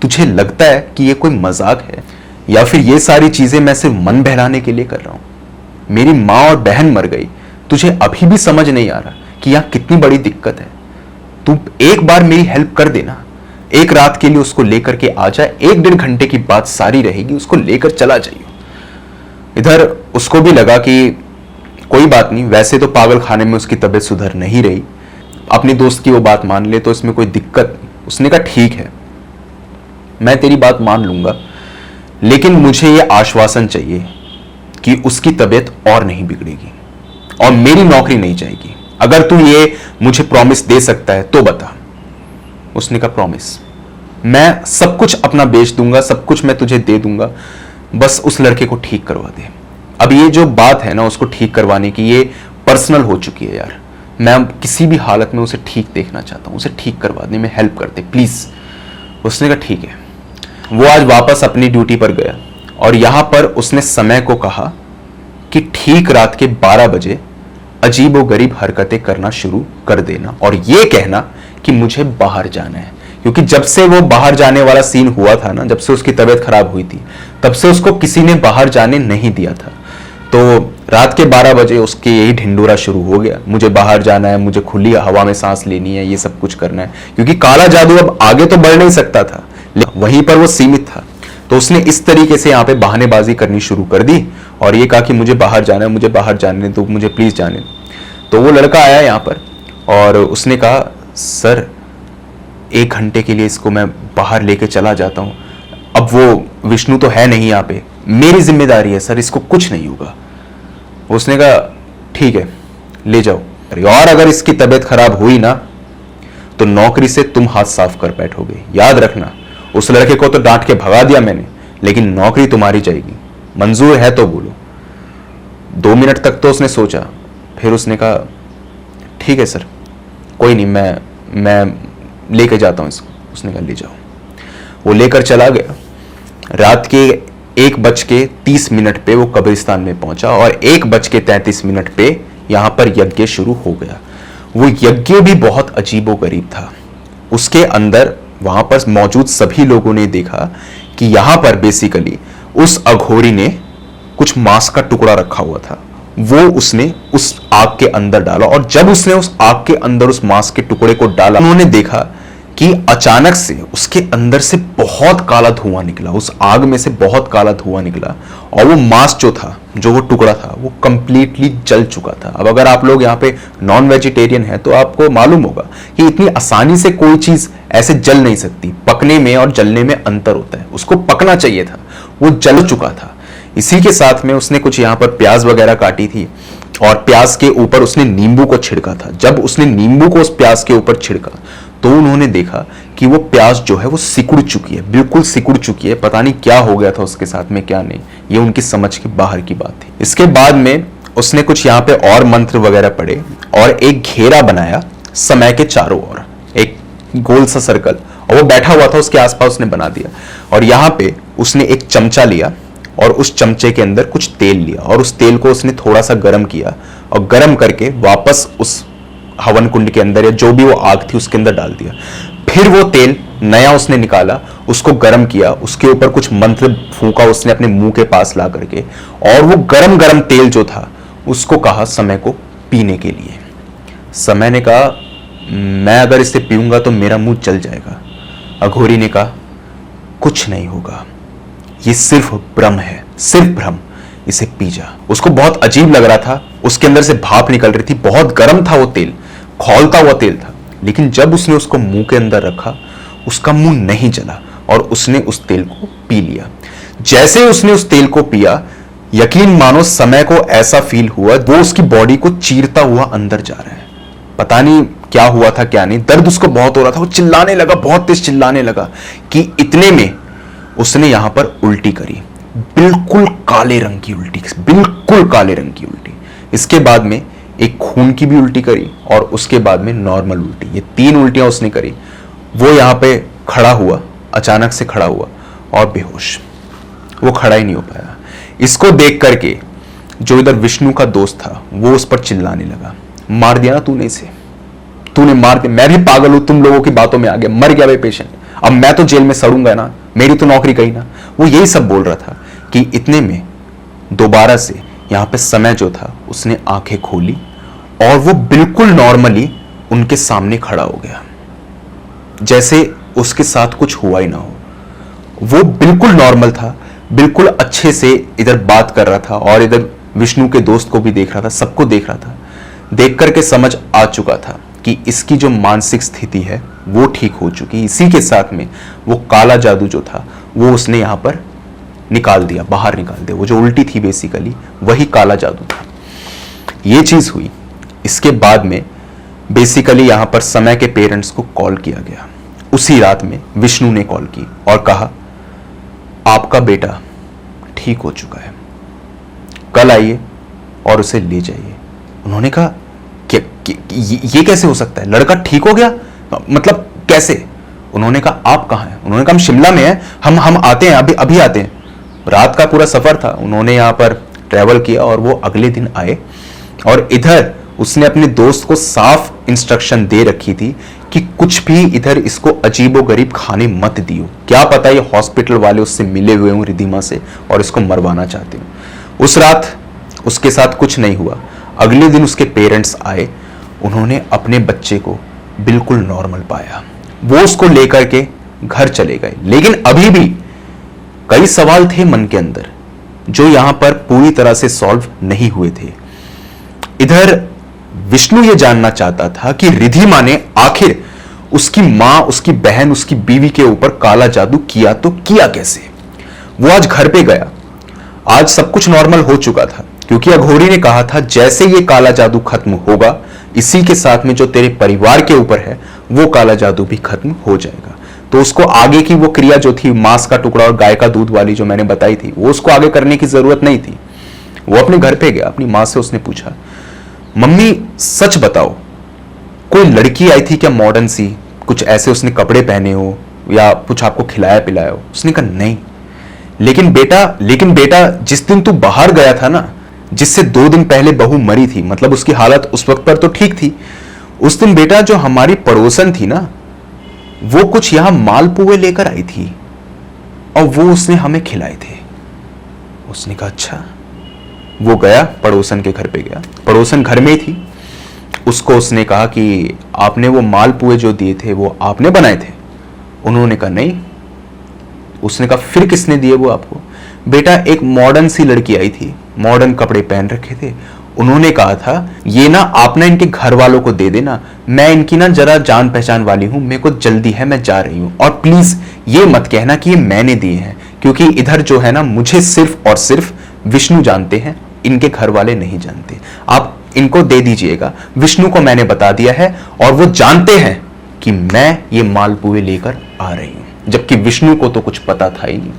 तुझे लगता है कि ये कोई मजाक है या फिर ये सारी चीजें मैं सिर्फ मन बहलाने के लिए कर रहा हूं। मेरी मां और बहन मर गई, तुझे अभी भी समझ नहीं आ रहा कि यहां कितनी बड़ी दिक्कत है। तू एक बार मेरी हेल्प कर देना, एक रात के लिए उसको लेकर के आ जाए, 1-1.5 घंटे की बात सारी रहेगी, उसको लेकर चला जाइए। इधर उसको भी लगा कि कोई बात नहीं, वैसे तो पागल खाने में उसकी तबीयत सुधर नहीं रही, अपनी दोस्त की वो बात मान ले तो इसमें कोई दिक्कत नहीं। उसने कहा ठीक है मैं तेरी बात मान लूंगा, लेकिन मुझे ये आश्वासन चाहिए कि उसकी तबीयत और नहीं बिगड़ेगी और मेरी नौकरी नहीं जाएगी। अगर तू ये मुझे प्रॉमिस दे सकता है तो बता। उसने कहा प्रॉमिस, मैं सब कुछ अपना बेच दूंगा, सब कुछ मैं तुझे दे दूंगा, बस उस लड़के को ठीक करवा दे। अब ये जो बात है ना उसको ठीक करवाने की, ये पर्सनल हो चुकी है यार, मैं किसी भी हालत में उसे ठीक देखना चाहता हूं, उसे ठीक करवाने में हेल्प करते प्लीज। उसने कहा ठीक है। वो आज वापस अपनी ड्यूटी पर गया और यहां पर उसने समय को कहा कि ठीक रात के 12 बजे अजीबो गरीब हरकतें करना शुरू कर देना और यह कहना कि मुझे बाहर जाना है, क्योंकि जब से वो बाहर जाने वाला सीन हुआ था ना, जब से उसकी तबीयत खराब हुई थी, तब से उसको किसी ने बाहर जाने नहीं दिया था। तो रात के 12 बजे उसके यही ढिंडोरा शुरू हो गया, मुझे बाहर जाना है, मुझे खुली हवा में सांस लेनी है, ये सब कुछ करना है, क्योंकि काला जादू अब आगे तो बढ़ नहीं सकता था, वहीं पर वो सीमित था। तो उसने इस तरीके से यहाँ पे बहानेबाजी करनी शुरू कर दी और ये कहा कि मुझे बाहर जाना है, मुझे बाहर जाने दो, मुझे प्लीज जाने दो। तो वो लड़का आया यहाँ पर और उसने कहा सर 1 घंटे के लिए इसको मैं बाहर लेके चला जाता हूँ, अब वो विष्णु तो है नहीं यहाँ पे, मेरी जिम्मेदारी है सर, इसको कुछ नहीं होगा। उसने कहा ठीक है ले जाओ, और अगर इसकी तबीयत खराब हुई ना तो नौकरी से तुम हाथ साफ कर बैठोगे। याद रखना, उस लड़के को तो डांट के भगा दिया मैंने, लेकिन नौकरी तुम्हारी जाएगी, मंजूर है तो बोलो। 2 मिनट तक तो उसने सोचा, फिर उसने कहा ठीक है सर, कोई नहीं, मैं लेके जाता हूं इसको। उसने कहा ले जाओ। वो लेकर चला गया। रात के 1:30 पे वो कब्रिस्तान में पहुंचा और 1:33 पे यहां पर यज्ञ शुरू हो गया। वो यज्ञ भी बहुत अजीबो गरीब था। उसके अंदर वहां पर मौजूद सभी लोगों ने देखा कि यहां पर बेसिकली उस अघोरी ने कुछ मांस का टुकड़ा रखा हुआ था, वो उसने उस आग के अंदर डाला और जब उसने उस आग के अंदर उस मांस के टुकड़े को डाला, उन्होंने देखा कि अचानक से उसके अंदर से बहुत काला धुआं निकला, उस आग में से बहुत काला धुआं निकला और वो मांस जो था जो वो टुकड़ा था वो कंप्लीटली जल चुका था। अब अगर आप लोग यहाँ पे नॉन वेजिटेरियन हैं तो आपको मालूम होगा कि इतनी आसानी से कोई चीज ऐसे जल नहीं सकती। पकने में और जलने में अंतर होता है। उसको पकना चाहिए था, वो जल चुका था। इसी के साथ में उसने कुछ यहाँ पर प्याज वगैरह काटी थी और प्याज के ऊपर उसने नींबू को छिड़का था। जब उसने नींबू को उस प्याज के ऊपर छिड़का तो उन्होंने देखा कि वो प्याज जो है वो सिकुड़ चुकी है, बिल्कुल सिकुड़ चुकी है। पता नहीं क्या हो गया था उसके साथ में, क्या नहीं, ये उनकी समझ के बाहर की बात थी। इसके बाद में उसने कुछ यहाँ पे और मंत्र वगैरह पढ़े और एक घेरा बनाया समय के चारों ओर, एक गोल सा सर्कल, और वो बैठा हुआ था उसके आसपास उसने बना दिया। और यहाँ पे उसने एक चमचा लिया और उस चमचे के अंदर कुछ तेल लिया और उस तेल को उसने थोड़ा सा गर्म किया और गर्म करके वापस उस हवन कुंड के अंदर या जो भी वो आग थी उसके अंदर डाल दिया। फिर वो तेल नया उसने निकाला, उसको गर्म किया, उसके ऊपर कुछ मंत्र फूंका उसने अपने मुंह के पास ला करके, और वो गरम गरम तेल जो था उसको कहा समय को पीने के लिए। समय ने कहा मैं अगर इसे पीऊंगा तो मेरा मुंह जल जाएगा। अघोरी ने कहा कुछ नहीं होगा, ये सिर्फ भ्रम है, सिर्फ भ्रम, इसे पी जा। उसको बहुत अजीब लग रहा था, उसके अंदर से भाप निकल रही थी, बहुत गर्म था वो तेल, खौलता हुआ तेल था। लेकिन जब उसने उसको मुंह के अंदर रखा उसका मुंह नहीं जला और उसने उस तेल को पी लिया। जैसे ही उसने उस तेल को पिया, यकीन मानो समय को ऐसा फील हुआ वो उसकी बॉडी को चीरता हुआ अंदर जा रहा है। पता नहीं क्या हुआ था क्या नहीं, दर्द उसको बहुत हो रहा था। वो चिल्लाने लगा, बहुत तेज चिल्लाने लगा कि इतने में उसने यहां पर उल्टी करी, बिल्कुल काले रंग की उल्टी, बिल्कुल काले रंग की उल्टी। इसके बाद में एक खून की भी उल्टी करी और उसके बाद में नॉर्मल उल्टी, ये 3 उल्टियां उसने करी। वो यहां पे खड़ा हुआ, अचानक से खड़ा हुआ और बेहोश, वो खड़ा ही नहीं हो पाया। इसको देख करके जो इधर विष्णु का दोस्त था वो उस पर चिल्लाने लगा, मार दिया ना तूने इसे, तूने मार दिया, मैं भी पागल हूं, तुम लोगों की बातों में आ गया, मर गया भाई पेशेंट, अब मैं तो जेल में सड़ूंगा ना, मेरी तो नौकरी गई ना। वो यही सब बोल रहा था कि इतने में दोबारा से यहां पे समय जो था उसने आंखें खोली और वो बिल्कुल नॉर्मली उनके सामने खड़ा हो गया, जैसे उसके साथ कुछ हुआ ही ना हो। वो बिल्कुल नॉर्मल था, बिल्कुल अच्छे से इधर बात कर रहा था और इधर विष्णु के दोस्त को भी देख रहा था, सबको देख रहा था। देख करके समझ आ चुका था कि इसकी जो मानसिक स्थिति है वो ठीक हो चुकी। इसी के साथ में वो काला जादू जो था वो उसने यहां पर निकाल दिया, बाहर निकाल दिया। वो जो उल्टी थी बेसिकली वही काला जादू था। ये चीज हुई। इसके बाद में बेसिकली यहां पर समय के पेरेंट्स को कॉल किया गया। उसी रात में विष्णु ने कॉल की और कहा आपका बेटा ठीक हो चुका है, कल आइए और उसे ले जाइए। उन्होंने कहा ये कैसे हो सकता है, लड़का ठीक हो गया, मतलब कैसे? उन्होंने कहा आप कहां हैं? उन्होंने कहा हम शिमला में हैं, हम आते हैं, अभी आते हैं। रात का पूरा सफर था, उन्होंने यहां पर ट्रैवल किया और वो अगले दिन आए। और इधर उसने अपने दोस्त को साफ इंस्ट्रक्शन दे रखी थी कि कुछ भी इधर इसको अजीबोगरीब खाने मत दियो, क्या पता ये हॉस्पिटल वाले उससे मिले हुए हों रिधिमा से और इसको मरवाना चाहते हो। उस रात उसके साथ कुछ नहीं हुआ। अगले दिन उसके पेरेंट्स आए, उन्होंने अपने बच्चे को बिल्कुल नॉर्मल पाया। वो उसको लेकर के घर चले गए। लेकिन अभी भी कई सवाल थे मन के अंदर जो यहां पर पूरी तरह से सॉल्व नहीं हुए थे। इधर विष्णु ये जानना चाहता था कि रिधिमा ने आखिर उसकी मां, उसकी बहन, उसकी बीवी के ऊपर काला जादू किया तो किया कैसे। वो आज घर पे गया, आज सब कुछ नॉर्मल हो चुका था क्योंकि अघोरी ने कहा था जैसे ये काला जादू खत्म होगा इसी के साथ में जो तेरे परिवार के ऊपर है वो काला जादू भी खत्म हो जाएगा। तो उसको आगे की वो क्रिया जो थी मांस का टुकड़ा और गाय का दूध वाली जो मैंने बताई थी वो उसको आगे करने की जरूरत नहीं थी। वो अपने घर पे गया, अपनी मां से उसने पूछा मम्मी सच बताओ कोई लड़की आई थी क्या मॉडर्न सी, कुछ ऐसे उसने कपड़े पहने हो या कुछ आपको खिलाया पिलाया हो? उसने कहा नहीं। लेकिन बेटा जिस दिन तू बाहर गया था ना, जिससे 2 दिन पहले बहू मरी थी, मतलब उसकी हालत उस वक्त पर तो ठीक थी, उस दिन बेटा जो हमारी पड़ोसन थी ना वो कुछ यहां मालपुए लेकर आई थी और वो उसने हमें खिलाए थे। उसने कहा अच्छा। वो गया पड़ोसन के घर पे गया, पड़ोसन घर में ही थी। उसको उसने कहा कि आपने वो मालपुए जो दिए थे वो आपने बनाए थे? उन्होंने कहा नहीं। उसने कहा फिर किसने दिए वो आपको? बेटा एक मॉडर्न सी लड़की आई थी मॉडर्न कपड़े पहन रखे थे। उन्होंने कहा था ये ना आप ना इनके घर वालों को दे देना, मैं इनकी ना जरा जान पहचान वाली हूं, मेरे को जल्दी है, मैं जा रही हूं, और प्लीज ये मत कहना कि ये मैंने दिए हैं, क्योंकि इधर जो है ना मुझे सिर्फ और सिर्फ विष्णु जानते हैं, इनके घर वाले नहीं जानते, आप इनको दे दीजिएगा, विष्णु को मैंने बता दिया है और वो जानते हैं कि मैं ये मालपुए लेकर आ रही हूं। जबकि विष्णु को तो कुछ पता था ही नहीं,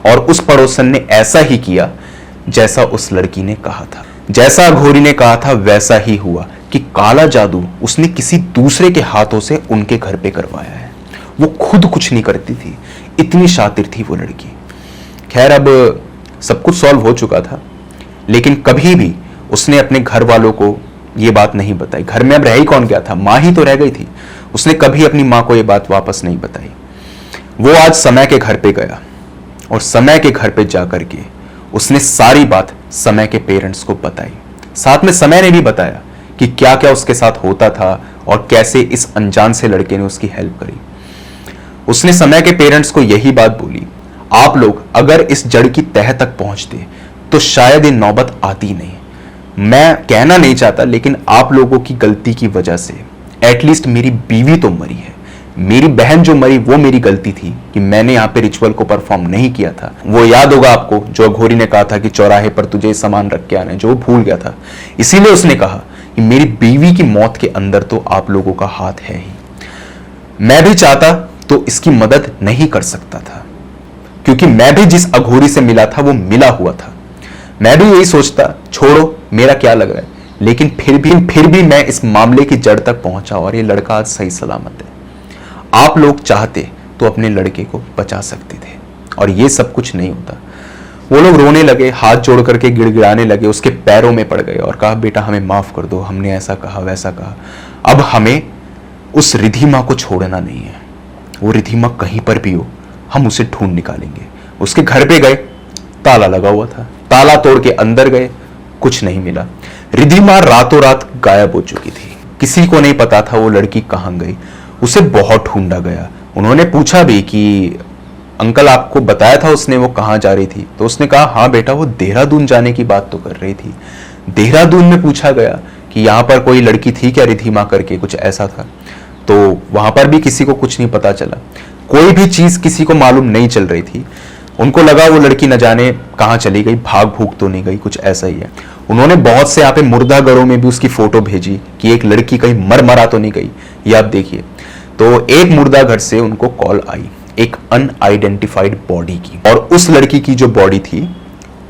और उस पड़ोसन ने ऐसा ही किया जैसा उस लड़की ने कहा था। जैसा अघोरी ने कहा था वैसा ही हुआ कि काला जादू उसने किसी दूसरे के हाथों से उनके घर पे करवाया है। वो खुद कुछ नहीं करती थी, इतनी शातिर थी वो लड़की। खैर अब सब कुछ सॉल्व हो चुका था, लेकिन कभी भी उसने अपने घर वालों को ये बात नहीं बताई। घर में अब रह ही कौन गया था, माँ ही तो रह गई थी। उसने कभी अपनी माँ को ये बात वापस नहीं बताई। वो आज समय के घर पे गया और समय के घर पे जाकर के उसने सारी बात समय के पेरेंट्स को बताई। साथ में समय ने भी बताया कि क्या क्या उसके साथ होता था और कैसे इस अनजान से लड़के ने उसकी हेल्प करी। उसने समय के पेरेंट्स को यही बात बोली, आप लोग अगर इस जड़ की तह तक पहुंचते तो शायद ये नौबत आती नहीं। मैं कहना नहीं चाहता, लेकिन आप लोगों की गलती की वजह से एटलीस्ट मेरी बीवी तो मरी है, मेरी बहन जो मरी वो मेरी गलती थी कि मैंने यहाँ पे रिचुअल को परफॉर्म नहीं किया था। वो याद होगा आपको जो अघोरी ने कहा था कि चौराहे पर तुझे सामान रख के आना है, जो वो भूल गया था। इसीलिए उसने कहा कि मेरी बीवी की मौत के अंदर तो आप लोगों का हाथ है ही। मैं भी चाहता तो इसकी मदद नहीं कर सकता था, क्योंकि मैं भी जिस अघोरी से मिला था वो मिला हुआ था। मैं भी यही सोचता, छोड़ो मेरा क्या लग रहा है, लेकिन फिर भी मैं इस मामले की जड़ तक पहुंचा और ये लड़का आज सही सलामत है। आप लोग चाहते तो अपने लड़के को बचा सकते थे, और ये सब कुछ नहीं होता। वो लोग रोने लगे, हाथ जोड़ करके गिड़गिड़ाने लगे, उसके पैरों में पड़ गए और कहा बेटा हमें माफ कर दो, हमने ऐसा कहा वैसा कहा। अब हमें उस रिधिमा को छोड़ना नहीं है, वो रिधिमा कहीं पर भी हो हम उसे ढूंढ निकालेंगे। उसके घर पे गए, ताला लगा हुआ था, ताला तोड़ के अंदर गए, कुछ नहीं मिला। रिधिमा रातों रात गायब हो चुकी थी, किसी को नहीं पता था वो लड़की कहां गई। उसे बहुत ढूंढा गया। उन्होंने पूछा भी कि अंकल आपको बताया था उसने वो कहां जा रही थी, तो उसने कहा हाँ बेटा वो देहरादून जाने की बात तो कर रही थी। देहरादून में पूछा गया कि यहाँ पर कोई लड़की थी क्या रिधिमा करके, कुछ ऐसा था, तो वहां पर भी किसी को कुछ नहीं पता चला। कोई भी चीज किसी को मालूम नहीं चल रही थी। उनको लगा वो लड़की न जाने कहां चली गई, भाग भूग तो नहीं गई, कुछ ऐसा ही है। उन्होंने बहुत से यहाँ पे मुर्दा घरों में भी उसकी फोटो भेजी कि एक लड़की कहीं मरा तो नहीं गई, ये आप देखिए। तो एक मुर्दा घर से उनको कॉल आई एक अनआइडेंटिफाइड बॉडी की, और उस लड़की की जो बॉडी थी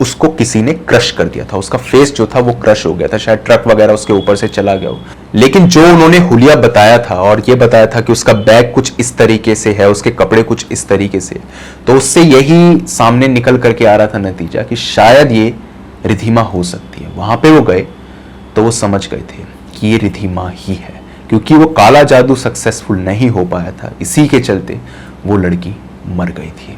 उसको किसी ने क्रश कर दिया था। उसका फेस जो था वो क्रश हो गया था, शायद ट्रक वगैरह उसके ऊपर से चला गया हो। लेकिन जो उन्होंने हुलिया बताया था और ये बताया था कि उसका बैग कुछ इस तरीके से है, उसके कपड़े कुछ इस तरीके से, तो उससे यही सामने निकल करके आ रहा था नतीजा कि शायद ये रिधिमा हो सकती है। वहां पे वो गए तो वो समझ गए थे कि ये रिधिमा ही है, क्योंकि वो काला जादू सक्सेसफुल नहीं हो पाया था, इसी के चलते वो लड़की मर गई थी।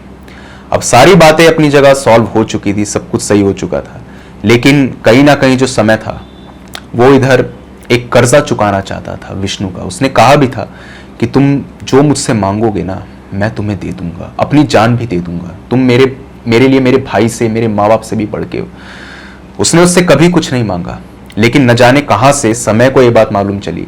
अब सारी बातें अपनी जगह सॉल्व हो चुकी थी, सब कुछ सही हो चुका था, लेकिन कहीं ना कहीं जो समय था वो इधर एक कर्जा चुकाना चाहता था विष्णु का। उसने कहा भी था कि तुम जो मुझसे मांगोगे ना मैं तुम्हें दे दूंगा, अपनी जान भी दे दूंगा, तुम मेरे लिए मेरे भाई से, मेरे माँ बाप से भी बढ़ के हो। उसने उससे कभी कुछ नहीं मांगा, लेकिन न जाने कहां से समय को ये बात मालूम चली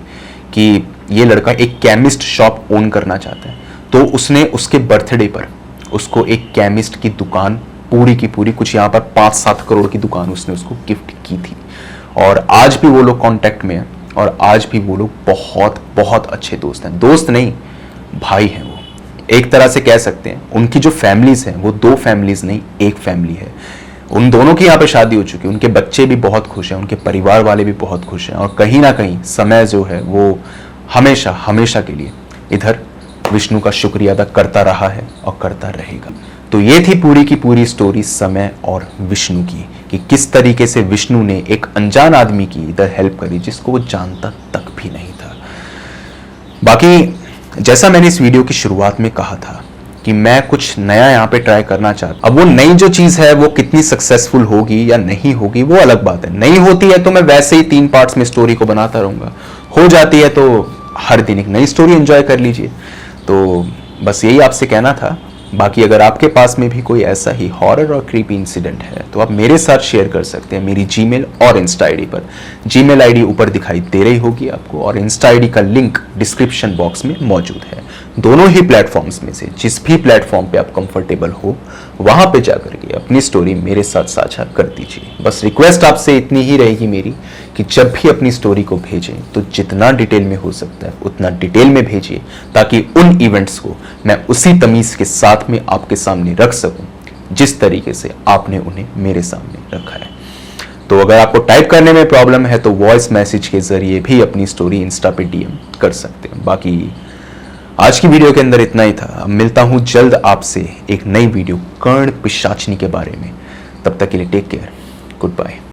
कि ये लड़का एक केमिस्ट शॉप ओन करना चाहता है। तो उसने उसके बर्थडे पर उसको एक केमिस्ट की दुकान पूरी की पूरी, कुछ यहाँ पर 5-7 करोड़ की दुकान उसने उसको गिफ्ट की थी। और आज भी वो लोग कांटेक्ट में हैं और आज भी वो लोग बहुत बहुत अच्छे दोस्त हैं। दोस्त नहीं, भाई हैं वो, एक तरह से कह सकते हैं। उनकी जो फैमिलीज हैं वो 2 फैमिलीज नहीं, एक फैमिली है। उन दोनों की यहाँ पे शादी हो चुकी है, उनके बच्चे भी बहुत खुश हैं, उनके परिवार वाले भी बहुत खुश हैं, और कहीं ना कहीं समय जो है वो हमेशा हमेशा के लिए इधर विष्णु का शुक्रिया अदा करता रहा है और करता रहेगा। तो ये थी पूरी की पूरी स्टोरी समय और विष्णु की, कि किस तरीके से विष्णु ने एक अनजान आदमी की इधर हेल्प करी जिसको वो जानता तक भी नहीं था। बाकी जैसा मैंने इस वीडियो की शुरुआत में कहा था कि मैं कुछ नया यहाँ पे ट्राई करना चाहता। अब वो नई जो चीज है वो कितनी सक्सेसफुल होगी या नहीं होगी वो अलग बात है। नहीं होती है तो मैं वैसे ही 3 पार्ट्स में स्टोरी को बनाता रहूंगा, हो जाती है तो हर दिन एक नई स्टोरी एंजॉय कर लीजिए। तो बस यही आपसे कहना था। बाकी अगर आपके पास में भी कोई ऐसा ही हॉरर और क्रीपी इंसिडेंट है तो आप मेरे साथ शेयर कर सकते हैं मेरी जीमेल और इंस्टा आईडी पर। जीमेल आईडी ऊपर दिखाई दे रही होगी आपको और इंस्टा आईडी का लिंक डिस्क्रिप्शन बॉक्स में मौजूद है। दोनों ही प्लेटफॉर्म्स में से जिस भी प्लेटफॉर्म पे आप कंफर्टेबल हो वहां पे जाकर के अपनी स्टोरी मेरे साथ साझा कर दीजिए। बस रिक्वेस्ट आपसे इतनी ही रहेगी मेरी कि जब भी अपनी स्टोरी को भेजें तो जितना डिटेल में हो सकता है उतना डिटेल में भेजिए, ताकि उन इवेंट्स को मैं उसी तमीज के साथ में आपके सामने रख सकूं जिस तरीके से आपने उन्हें मेरे सामने रखा है। तो अगर आपको टाइप करने में प्रॉब्लम है तो वॉइस मैसेज के जरिए भी अपनी स्टोरी इंस्टा पे डीएम कर सकते हैं। बाकी आज की वीडियो के अंदर इतना ही था। अब मिलता हूं जल्द आपसे एक नई वीडियो कर्ण पिशाचनी के बारे में। तब तक के लिए टेक केयर, गुड बाय।